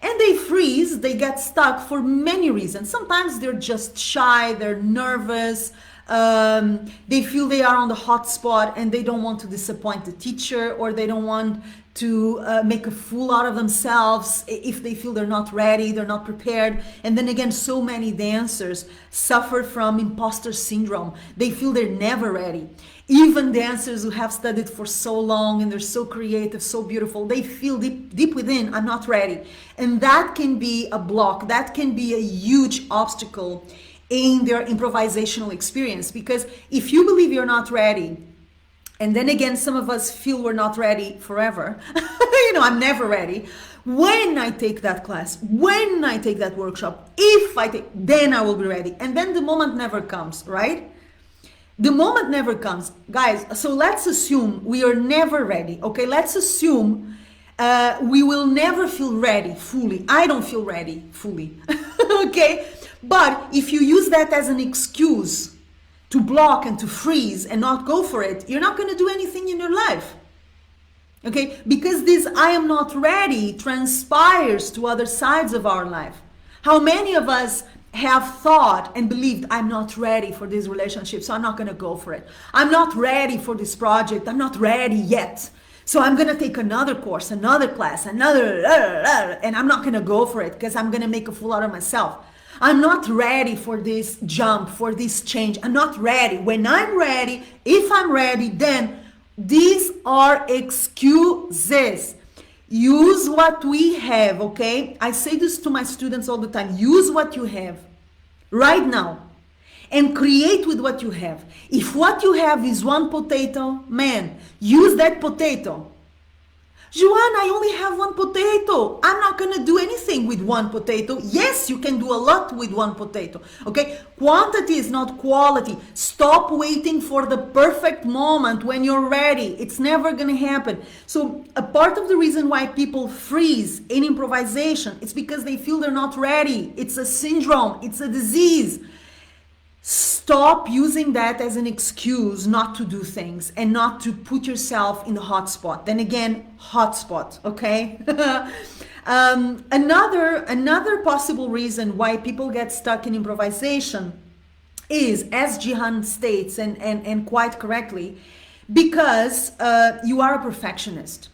And they freeze, they get stuck for many reasons. Sometimes they're just shy, they're nervous, they feel they are on the hot spot and they don't want to disappoint the teacher, or they don't want to make a fool out of themselves if they feel they're not ready, they're not prepared. And then again, so many dancers suffer from impostor syndrome. They feel they're never ready. Even dancers who have studied for so long and they're so creative, so beautiful, they feel deep within, I'm not ready. And that can be a block, that can be a huge obstacle in their improvisational experience. Because if you believe you're not ready, and then again, some of us feel we're not ready forever. You know, I'm never ready. When I take that class, when I take that workshop, then I will be ready. And then the moment never comes, right? The moment never comes. Guys, so let's assume we are never ready, okay? Let's assume we will never feel ready fully. I don't feel ready fully, okay? But if you use that as an excuse to block and to freeze and not go for it, you're not going to do anything in your life. Okay? Because this I am not ready transpires to other sides of our life. How many of us have thought and believed, I'm not ready for this relationship, so I'm not going to go for it. I'm not ready for this project. I'm not ready yet. So I'm going to take another course, another class, and I'm not going to go for it because I'm going to make a fool out of myself. I'm not ready for this jump, for this change. I'm not ready. When I'm ready, if I'm ready, then these are excuses. Use what we have, okay? I say this to my students all the time. Use what you have right now and create with what you have. If what you have is one potato, man, use that potato. Joanna, I only have one potato. I'm not going to do anything with one potato. Yes, you can do a lot with one potato. Okay? Quantity is not quality. Stop waiting for the perfect moment when you're ready. It's never going to happen. So a part of the reason why people freeze in improvisation, it's because they feel they're not ready. It's a syndrome. It's a disease. Stop using that as an excuse not to do things and not to put yourself in the hot spot. Then again, hot spot, okay? Another possible reason why people get stuck in improvisation is, as Jihan states, and quite correctly, because you are a perfectionist.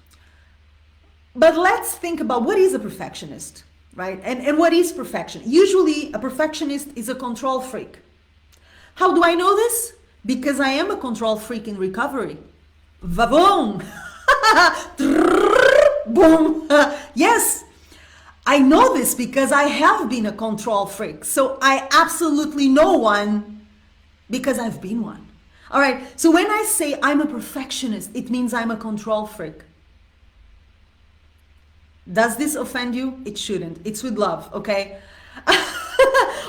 But let's think about what is a perfectionist, right? And what is perfection? Usually a perfectionist is a control freak. How do I know this? Because I am a control freak in recovery. Va-boom! Boom! Yes, I know this because I have been a control freak. So I absolutely know one because I've been one. All right, so when I say I'm a perfectionist, it means I'm a control freak. Does this offend you? It shouldn't. It's with love, okay?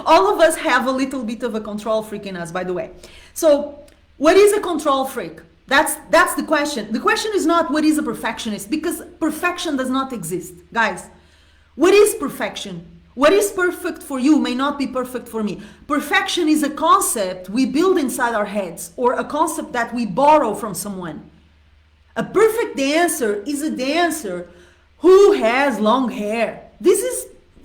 All of us have a little bit of a control freak in us, by the way. So what is a control freak? That's the question. The question is not what is a perfectionist, because perfection does not exist. Guys, what is perfection? What is perfect for you may not be perfect for me. Perfection is a concept we build inside our heads, or a concept that we borrow from someone. A perfect dancer is a dancer who has long hair.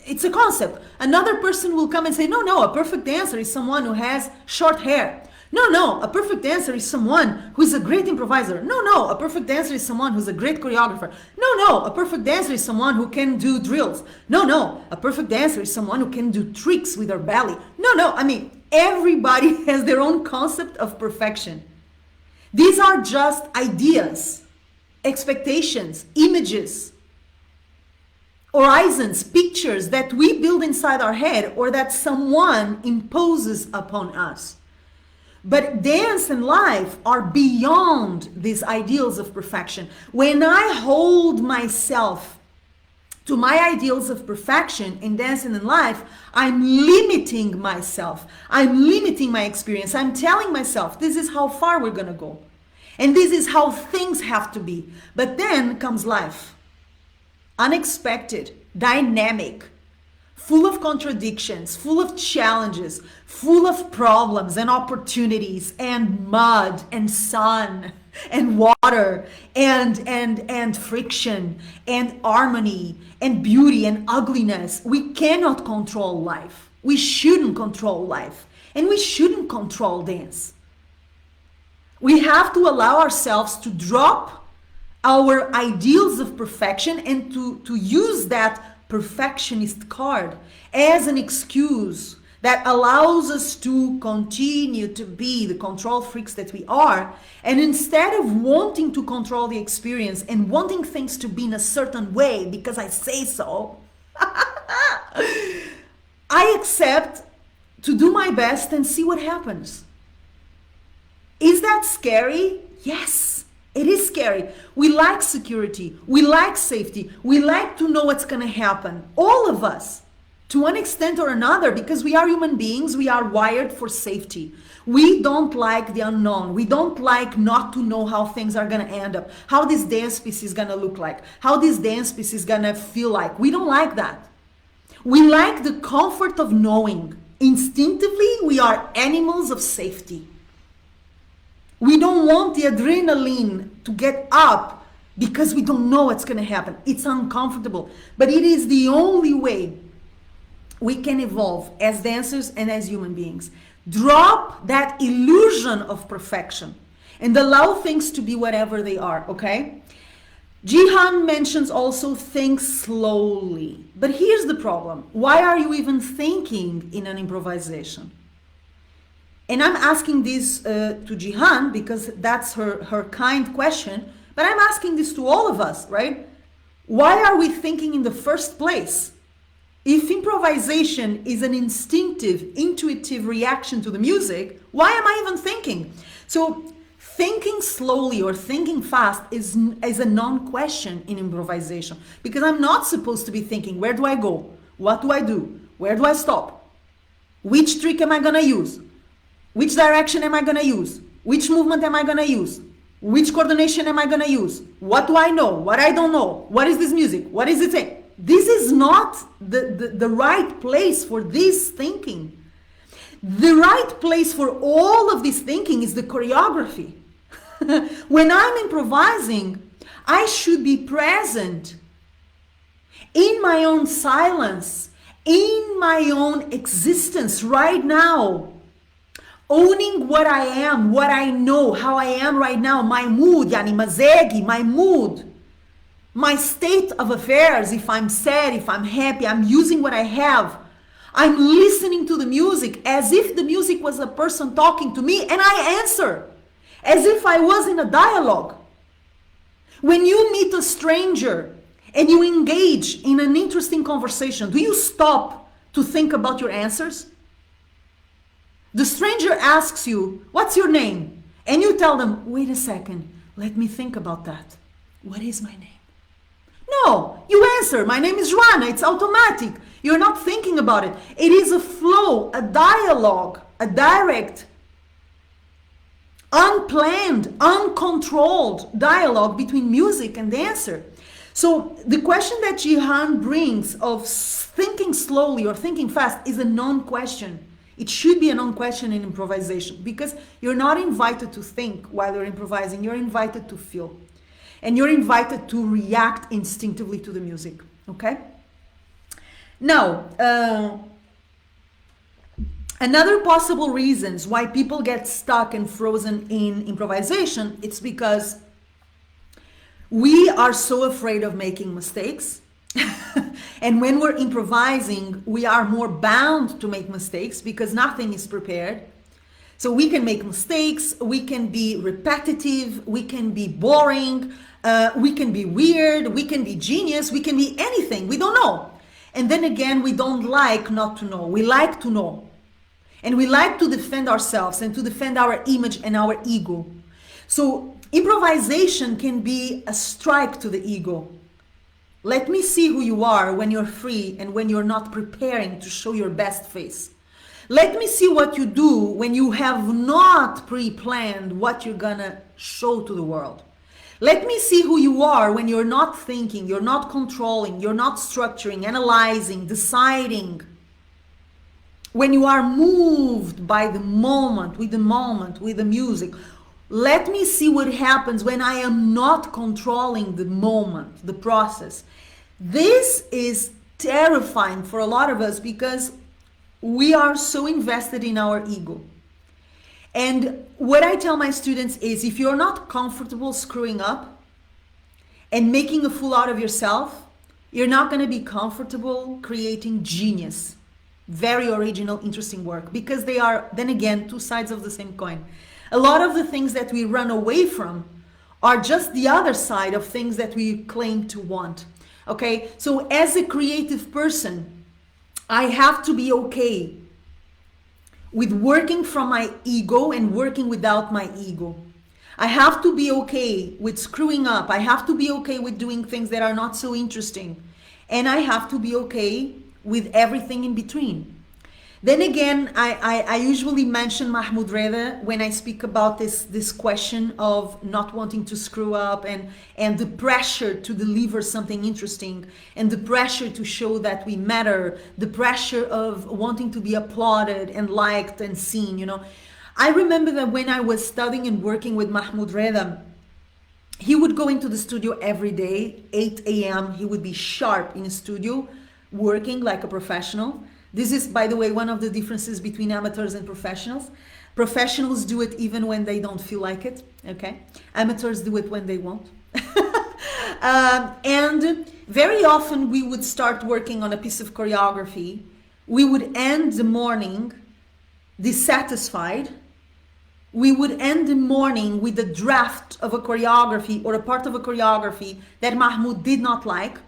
It's a concept. Another person will come and say, no, a perfect dancer is someone who has short hair. No, a perfect dancer is someone who is a great improviser. No, a perfect dancer is someone who's a great choreographer. No, a perfect dancer is someone who can do drills. No, a perfect dancer is someone who can do tricks with their belly. No, I mean, everybody has their own concept of perfection. These are just ideas, expectations, images, horizons, pictures that we build inside our head or that someone imposes upon us. But dance and life are beyond these ideals of perfection. When I hold myself to my ideals of perfection in dance and in life, I'm limiting myself. I'm limiting my experience. I'm telling myself, this is how far we're going to go. And this is how things have to be. But then comes life. Unexpected, dynamic, full of contradictions, full of challenges, full of problems and opportunities and mud and sun and water and friction and harmony and beauty and ugliness. We cannot control life. We shouldn't control life, and we shouldn't control dance. We have to allow ourselves to drop our ideals of perfection and to use that perfectionist card as an excuse that allows us to continue to be the control freaks that we are. And instead of wanting to control the experience and wanting things to be in a certain way because I say so, I accept to do my best and see what happens. Is that scary? Yes. It is scary. We like security. We like safety. We like to know what's going to happen. All of us, to one extent or another, because we are human beings, we are wired for safety. We don't like the unknown. We don't like not to know how things are going to end up, how this dance piece is going to look like, how this dance piece is going to feel like. We don't like that. We like the comfort of knowing. Instinctively, we are animals of safety. We don't want the adrenaline to get up because we don't know what's going to happen. It's uncomfortable, but it is the only way we can evolve as dancers and as human beings. Drop that illusion of perfection and allow things to be whatever they are, okay? Jihan mentions also think slowly. But here's the problem. Why are you even thinking in an improvisation? And I'm asking this to Jihan because that's her kind question, but I'm asking this to all of us, right? Why are we thinking in the first place? If improvisation is an instinctive, intuitive reaction to the music, why am I even thinking? So thinking slowly or thinking fast is a non-question in improvisation, because I'm not supposed to be thinking, where do I go? What do I do? Where do I stop? Which trick am I gonna use? Which direction am I going to use? Which movement am I going to use? Which coordination am I going to use? What do I know? What I don't know? What is this music? What is it saying? This is not the right place for this thinking. The right place for all of this thinking is the choreography. When I'm improvising, I should be present in my own silence, in my own existence right now, owning what I am, what I know, how I am right now, my mood, yani mazegi, my mood, my state of affairs. If I'm sad, if I'm happy, I'm using what I have. I'm listening to the music as if the music was a person talking to me, and I answer as if I was in a dialogue. When you meet a stranger and you engage in an interesting conversation, do you stop to think about your answers? The stranger asks you, "What's your name?" And you tell them, "Wait a second, let me think about that. What is my name?" No, you answer, "My name is Joana." It's automatic. You're not thinking about it. It is a flow, a dialogue, a direct, unplanned, uncontrolled dialogue between music and dancer. So the question that Jihan brings of thinking slowly or thinking fast is a non-question. It should be a non-question in improvisation, because you're not invited to think while you're improvising. You're invited to feel. And you're invited to react instinctively to the music. Okay? Now, another possible reasons why people get stuck and frozen in improvisation, it's because we are so afraid of making mistakes. And when we're improvising, we are more bound to make mistakes because nothing is prepared. So we can make mistakes, we can be repetitive, we can be boring, we can be weird, we can be genius, we can be anything, we don't know. And then again, we don't like not to know, we like to know. And we like to defend ourselves and to defend our image and our ego. So improvisation can be a strike to the ego. Let me see who you are when you're free and when you're not preparing to show your best face. Let me see what you do when you have not pre-planned what you're gonna show to the world. Let me see who you are when you're not thinking, you're not controlling, you're not structuring, analyzing, deciding. When you are moved by the moment, with the music. Let me see what happens when I am not controlling the moment, the process. This is terrifying for a lot of us because we are so invested in our ego. And what I tell my students is, if you're not comfortable screwing up and making a fool out of yourself, you're not going to be comfortable creating genius, very original, interesting work, because they are, then again, two sides of the same coin. A lot of the things that we run away from are just the other side of things that we claim to want. Okay, so as a creative person, I have to be okay with working from my ego and working without my ego. I have to be okay with screwing up. I have to be okay with doing things that are not so interesting. And I have to be okay with everything in between. Then again, I usually mention Mahmoud Reda when I speak about this question of not wanting to screw up and the pressure to deliver something interesting and the pressure to show that we matter, the pressure of wanting to be applauded and liked and seen, you know. I remember that when I was studying and working with Mahmoud Reda, he would go into the studio every day, 8 a.m. He would be sharp in the studio, working like a professional. This is, by the way, one of the differences between amateurs and professionals. Professionals do it even when they don't feel like it, okay? Amateurs do it when they won't. And very often we would start working on a piece of choreography. We would end the morning dissatisfied. We would end the morning with a draft of a choreography or a part of a choreography that Mahmoud did not like,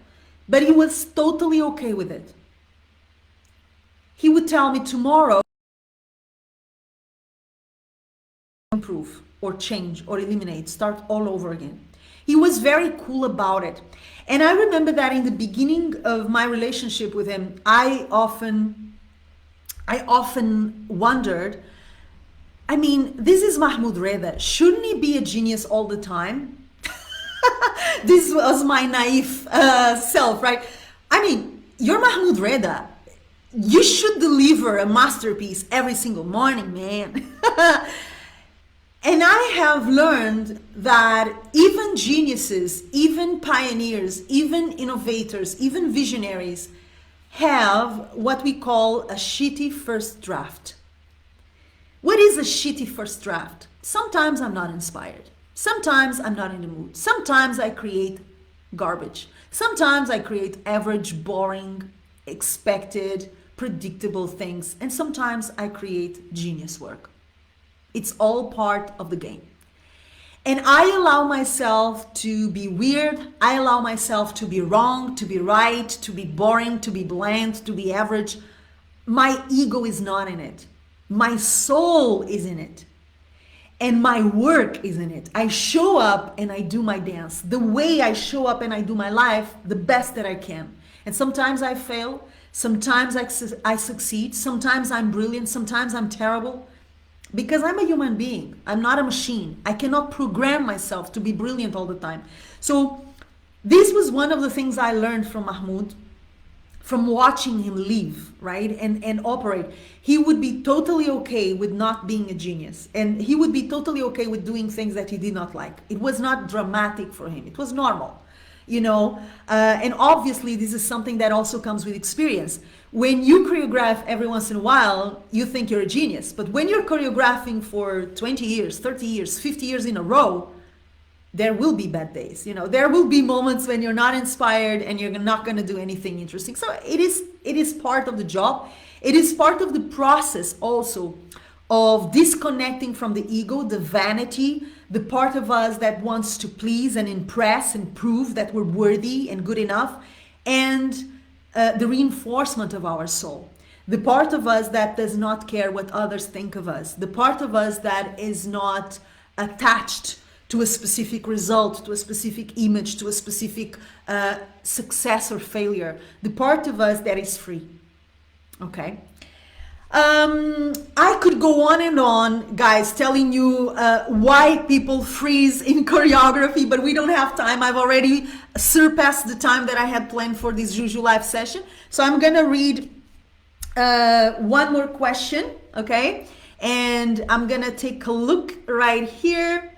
but he was totally okay with it. He would tell me tomorrow, improve or change or eliminate, start all over again. He was very cool about it. And I remember that in the beginning of my relationship with him, I often wondered, I mean, this is Mahmoud Reda. Shouldn't he be a genius all the time? This was my naive self, right? I mean, you're Mahmoud Reda. you should deliver a masterpiece every single morning, man. And I have learned that even geniuses, even pioneers, even innovators, even visionaries have what we call a shitty first draft. What is a shitty first draft? Sometimes I'm not inspired. Sometimes I'm not in the mood. Sometimes I create garbage. Sometimes I create average, boring, expected, predictable things. And sometimes I create genius work. It's all part of the game. And I allow myself to be weird. I allow myself to be wrong, to be right, to be boring, to be bland, to be average. My ego is not in it. My soul is in it. And my work is in it. I show up and I do my dance. The way I show up and I do my life, the best that I can. And sometimes I fail. Sometimes I succeed. Sometimes I'm brilliant. Sometimes I'm terrible. Because I'm a human being. I'm not a machine. I cannot program myself to be brilliant all the time. So this was one of the things I learned from Mahmoud, from watching him live, right? And operate. He would be totally okay with not being a genius. And he would be totally okay with doing things that he did not like. It was not dramatic for him. It was normal, you know? And obviously this is something that also comes with experience. When you choreograph every once in a while, you think you're a genius. But when you're choreographing for 20 years, 30 years, 50 years in a row, there will be bad days. You know, there will be moments when you're not inspired and you're not going to do anything interesting. So it is part of the job. It is part of the process also of disconnecting from the ego, the vanity, the part of us that wants to please and impress and prove that we're worthy and good enough, and the reinforcement of our soul. The part of us that does not care what others think of us. The part of us that is not attached to a specific result, to a specific image, to a specific success or failure. The part of us that is free. Okay? I could go on and on, guys, telling you why people freeze in choreography, but we don't have time. I've already surpassed the time that I had planned for this Juju live session. So I'm gonna read one more question, okay? And I'm gonna take a look right here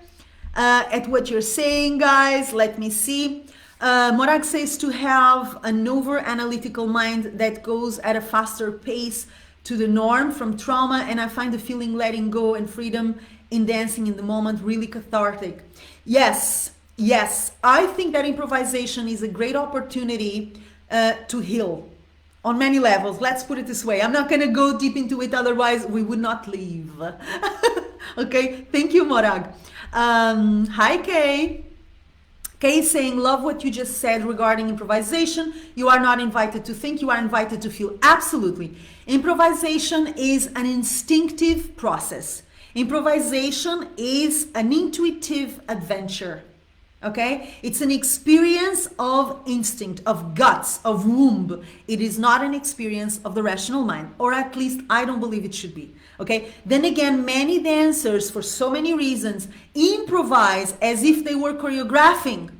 at what you're saying, guys. Let me see. Morag says to have an over-analytical mind that goes at a faster pace to the norm from trauma, and I find the feeling letting go and freedom in dancing in the moment really cathartic. Yes, I think that improvisation is a great opportunity to heal on many levels. Let's put it this way. I'm not going to go deep into it, otherwise we would not leave. Okay, thank you, Morag. Hi, Kay. Kay is saying, love what you just said regarding improvisation. You are not invited to think, you are invited to feel. Absolutely. Improvisation is an instinctive process. Improvisation is an intuitive adventure. Okay? It's an experience of instinct, of guts, of womb. It is not an experience of the rational mind, or at least I don't believe it should be. Okay? Then again, many dancers, for so many reasons, improvise as if they were choreographing.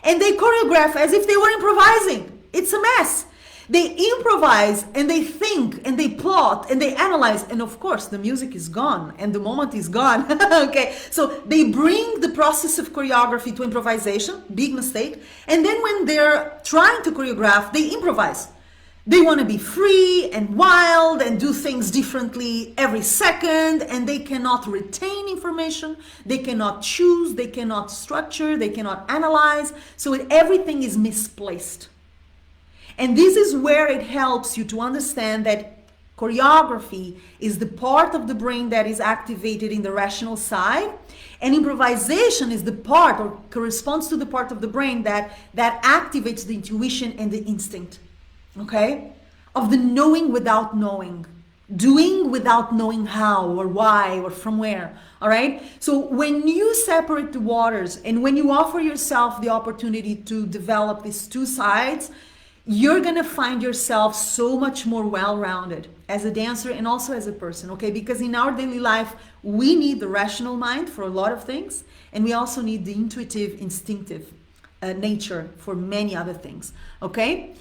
And they choreograph as if they were improvising. It's a mess. They improvise and they think and they plot and they analyze, and of course the music is gone and the moment is gone. Okay, so they bring the process of choreography to improvisation, big mistake. And then when they're trying to choreograph, they improvise. They want to be free and wild and do things differently every second, and they cannot retain information, they cannot choose, they cannot structure, they cannot analyze. So everything is misplaced. And this is where it helps you to understand that choreography is the part of the brain that is activated in the rational side, and improvisation is the part, or corresponds to the part of the brain that activates the intuition and the instinct, okay? Of the knowing without knowing, doing without knowing how or why or from where, all right? So when you separate the waters and when you offer yourself the opportunity to develop these two sides, you're gonna find yourself so much more well-rounded as a dancer and also as a person, okay? Because in our daily life, we need the rational mind for a lot of things, and we also need the intuitive, instinctive nature for many other things, okay?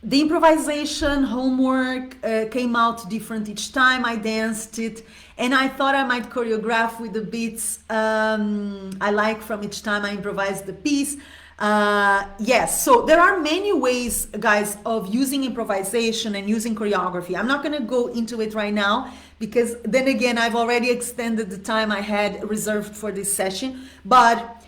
The improvisation homework came out different each time I danced it, and I thought I might choreograph with the beats I like from each time I improvised the piece. Yes, so there are many ways, guys, of using improvisation and using choreography. I'm not going to go into it right now because then again, I've already extended the time I had reserved for this session, but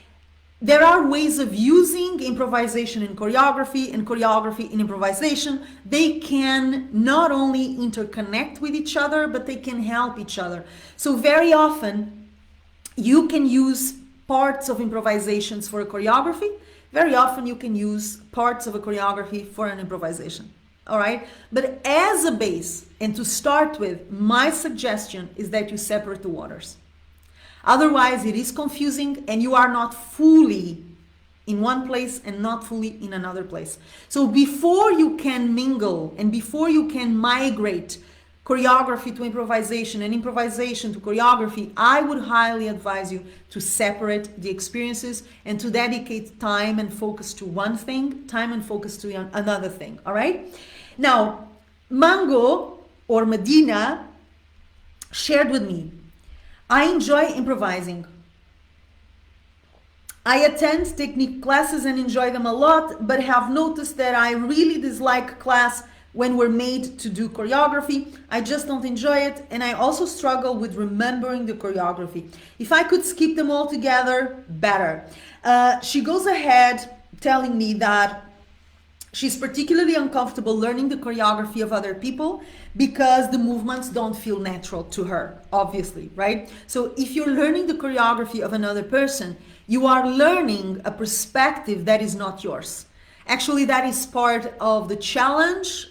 there are ways of using improvisation in choreography and choreography in improvisation. They can not only interconnect with each other, but they can help each other. So very often you can use parts of improvisations for a choreography. Very often you can use parts of a choreography for an improvisation. All right. But as a base and to start with, my suggestion is that you separate the waters. Otherwise, it is confusing and you are not fully in one place and not fully in another place. So before you can mingle and before you can migrate choreography to improvisation and improvisation to choreography, I would highly advise you to separate the experiences and to dedicate time and focus to one thing, time and focus to another thing. All right. Now, Mango or Medina shared with me, I enjoy improvising. I attend technique classes and enjoy them a lot, but have noticed that I really dislike class when we're made to do choreography. I just don't enjoy it, and I also struggle with remembering the choreography. If I could skip them all together, better. She goes ahead telling me that she's particularly uncomfortable learning the choreography of other people because the movements don't feel natural to her, obviously, right? So if you're learning the choreography of another person, you are learning a perspective that is not yours. Actually, that is part of the challenge,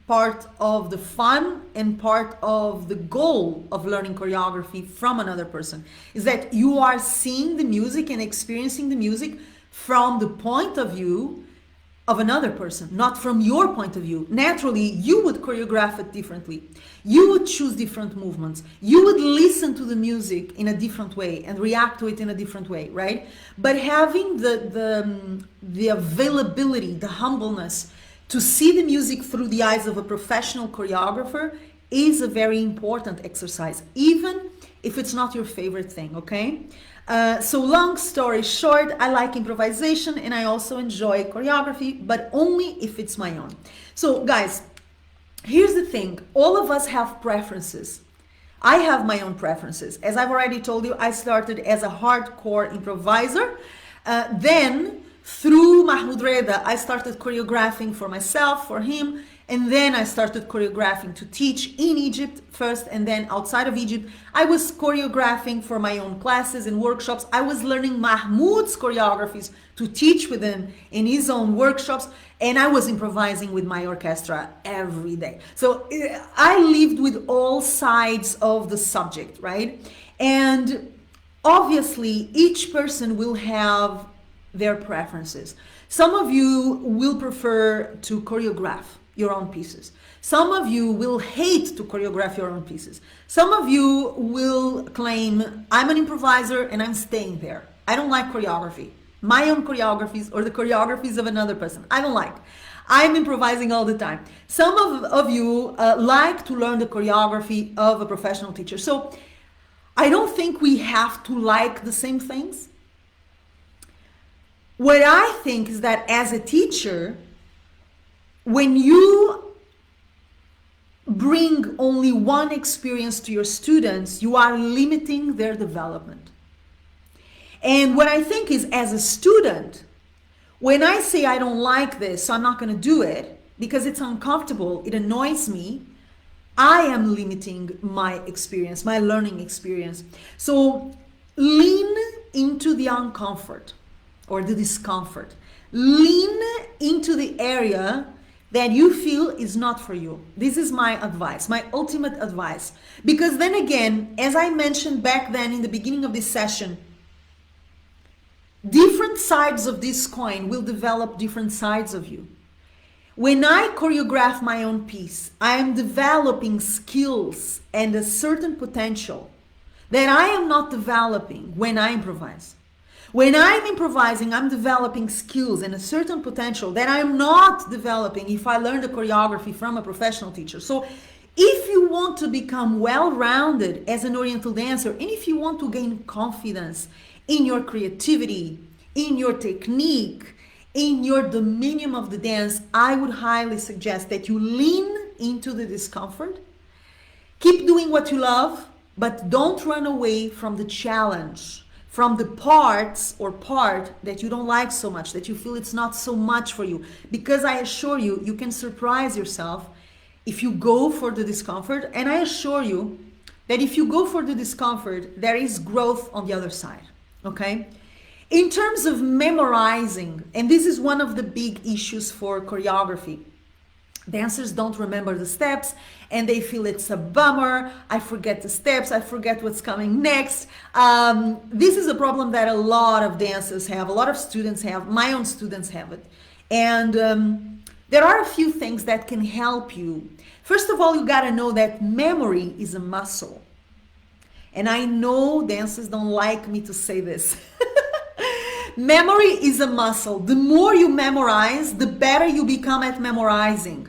part of the fun, and part of the goal of learning choreography from another person, is that you are seeing the music and experiencing the music from the point of view of another person, not from your point of view. Naturally, you would choreograph it differently. You would choose different movements. You would listen to the music in a different way and react to it in a different way, right? But having the availability, the humbleness to see the music through the eyes of a professional choreographer is a very important exercise, even if it's not your favorite thing, okay? So long story short, I like improvisation and I also enjoy choreography, but only if it's my own. So guys, here's the thing. All of us have preferences. I have my own preferences. As I've already told you, I started as a hardcore improviser. Then through Mahmoud Reda, I started choreographing for myself, for him, and then I started choreographing to teach in Egypt first, and then outside of Egypt. I was choreographing for my own classes and workshops. I was learning Mahmoud's choreographies to teach with him in his own workshops, and I was improvising with my orchestra every day. So I lived with all sides of the subject, right? And obviously, each person will have their preferences. Some of you will prefer to choreograph your own pieces. Some of you will hate to choreograph your own pieces. Some of you will claim, I'm an improviser and I'm staying there. I don't like choreography. My own choreographies or the choreographies of another person, I don't like. I'm improvising all the time. Some of you like to learn the choreography of a professional teacher. So I don't think we have to like the same things. What I think is that as a teacher, when you bring only one experience to your students, you are limiting their development. And what I think is, as a student, when I say I don't like this, so I'm not going to do it because it's uncomfortable, it annoys me, I am limiting my experience, my learning experience. So lean into the uncomfort or the discomfort. Lean into the area that you feel is not for you. This is my advice, my ultimate advice. Because then again, as I mentioned back then in the beginning of this session, different sides of this coin will develop different sides of you. When I choreograph my own piece, I am developing skills and a certain potential that I am not developing when I improvise. When I'm improvising, I'm developing skills and a certain potential that I'm not developing if I learn the choreography from a professional teacher. So if you want to become well-rounded as an Oriental dancer, and if you want to gain confidence in your creativity, in your technique, in your dominion of the dance, I would highly suggest that you lean into the discomfort. Keep doing what you love, but don't run away from the challenge, from the parts or part that you don't like so much, that you feel it's not so much for you. Because I assure you, you can surprise yourself if you go for the discomfort. And I assure you that if you go for the discomfort, there is growth on the other side, okay? In terms of memorizing, and this is one of the big issues for choreography, dancers don't remember the steps and they feel it's a bummer. I forget the steps, I forget what's coming next. This is a problem that a lot of dancers have, a lot of students have, my own students have it. And there are a few things that can help you. First of all, you gotta know that memory is a muscle. And I know dancers don't like me to say this. Memory is a muscle. The more you memorize, the better you become at memorizing,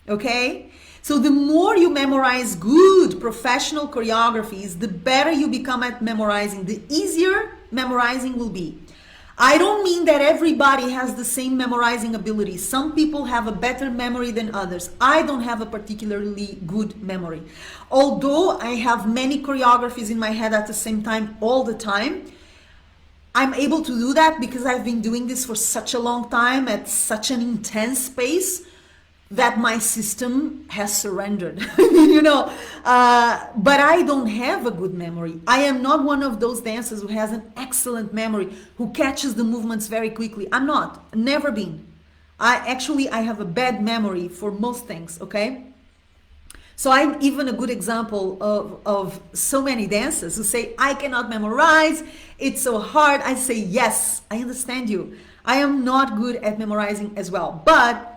okay? So the more you memorize good professional choreographies, the better you become at memorizing, the easier memorizing will be. I don't mean that everybody has the same memorizing ability. Some people have a better memory than others. I don't have a particularly good memory. Although I have many choreographies in my head at the same time all the time, I'm able to do that because I've been doing this for such a long time at such an intense pace that my system has surrendered, you know. But I don't have a good memory. I am not one of those dancers who has an excellent memory, who catches the movements very quickly. I'm not, never been. I have a bad memory for most things, okay? So I'm even a good example of so many dancers who say, I cannot memorize, it's so hard. I say, yes, I understand you. I am not good at memorizing as well. But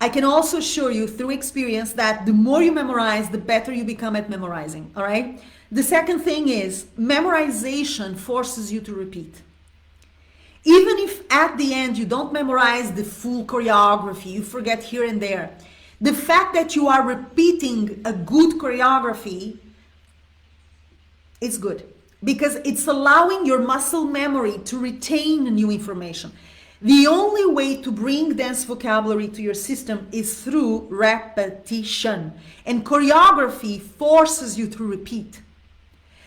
I can also assure you through experience that the more you memorize, the better you become at memorizing, all right? The second thing is memorization forces you to repeat. Even if at the end you don't memorize the full choreography, you forget here and there, the fact that you are repeating a good choreography is good because it's allowing your muscle memory to retain new information. The only way to bring dance vocabulary to your system is through repetition, and choreography forces you to repeat.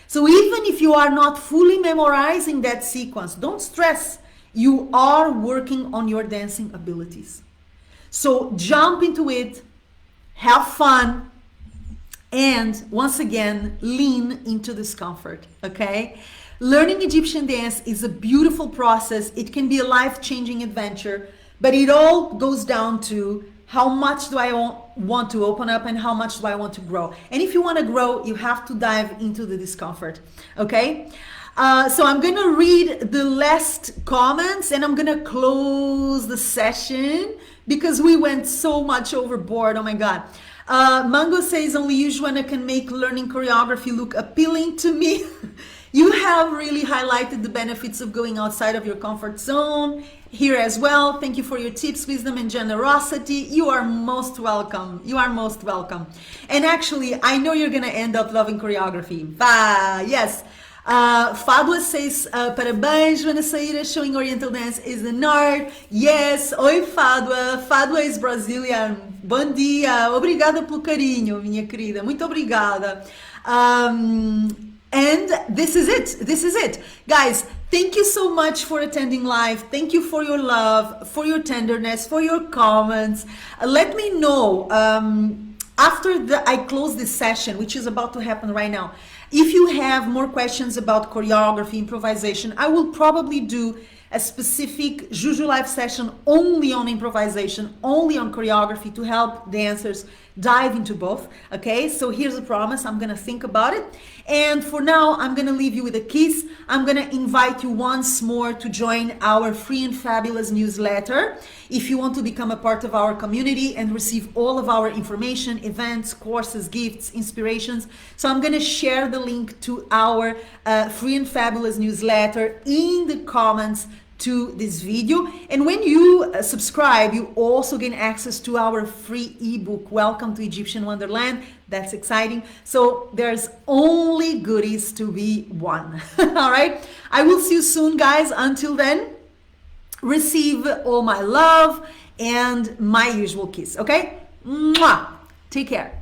So even if you are not fully memorizing that sequence, don't stress. You are working on your dancing abilities. So jump into it, have fun, and once again, lean into discomfort, okay? Learning Egyptian dance is a beautiful process. It can be a life-changing adventure, but it all goes down to how much do I want to open up and how much do I want to grow. And if you want to grow, you have to dive into the discomfort, okay? So I'm going to read the last comments and I'm going to close the session because we went so much overboard. Oh my God. Mango says only you, Joana, can make learning choreography look appealing to me. You have really highlighted the benefits of going outside of your comfort zone here as well. Thank you for your tips, wisdom, and generosity. You are most welcome. You are most welcome. And actually, I know you're going to end up loving choreography. Yes. Fadwa says, parabéns, Joana Saahirah, showing Oriental dance is an art. Yes, oi Fadwa. Fadwa is Brazilian. Bom dia. Obrigada pelo carinho, minha querida. Muito obrigada. And this is it. This is it. Guys, thank you so much for attending live. Thank you for your love, for your tenderness, for your comments. Let me know after I close this session, which is about to happen right now. If you have more questions about choreography, improvisation, I will probably do a specific Juju live session only on improvisation, only on choreography to help dancers dive into both. Okay, so here's a promise. I'm gonna think about it. And for now, I'm gonna leave you with a kiss. I'm gonna invite you once more to join our free and fabulous newsletter. if you want to become a part of our community and receive all of our information, events, courses, gifts, inspirations. So I'm going to share the link to our free and fabulous newsletter in the comments to this video. And when you subscribe, you also gain access to our free ebook, Welcome to Egyptian Wonderland. That's exciting. So there's only goodies to be won. All right. I will see you soon, guys. Until then, receive all my love and my usual kiss. Okay. Mwah. Take care.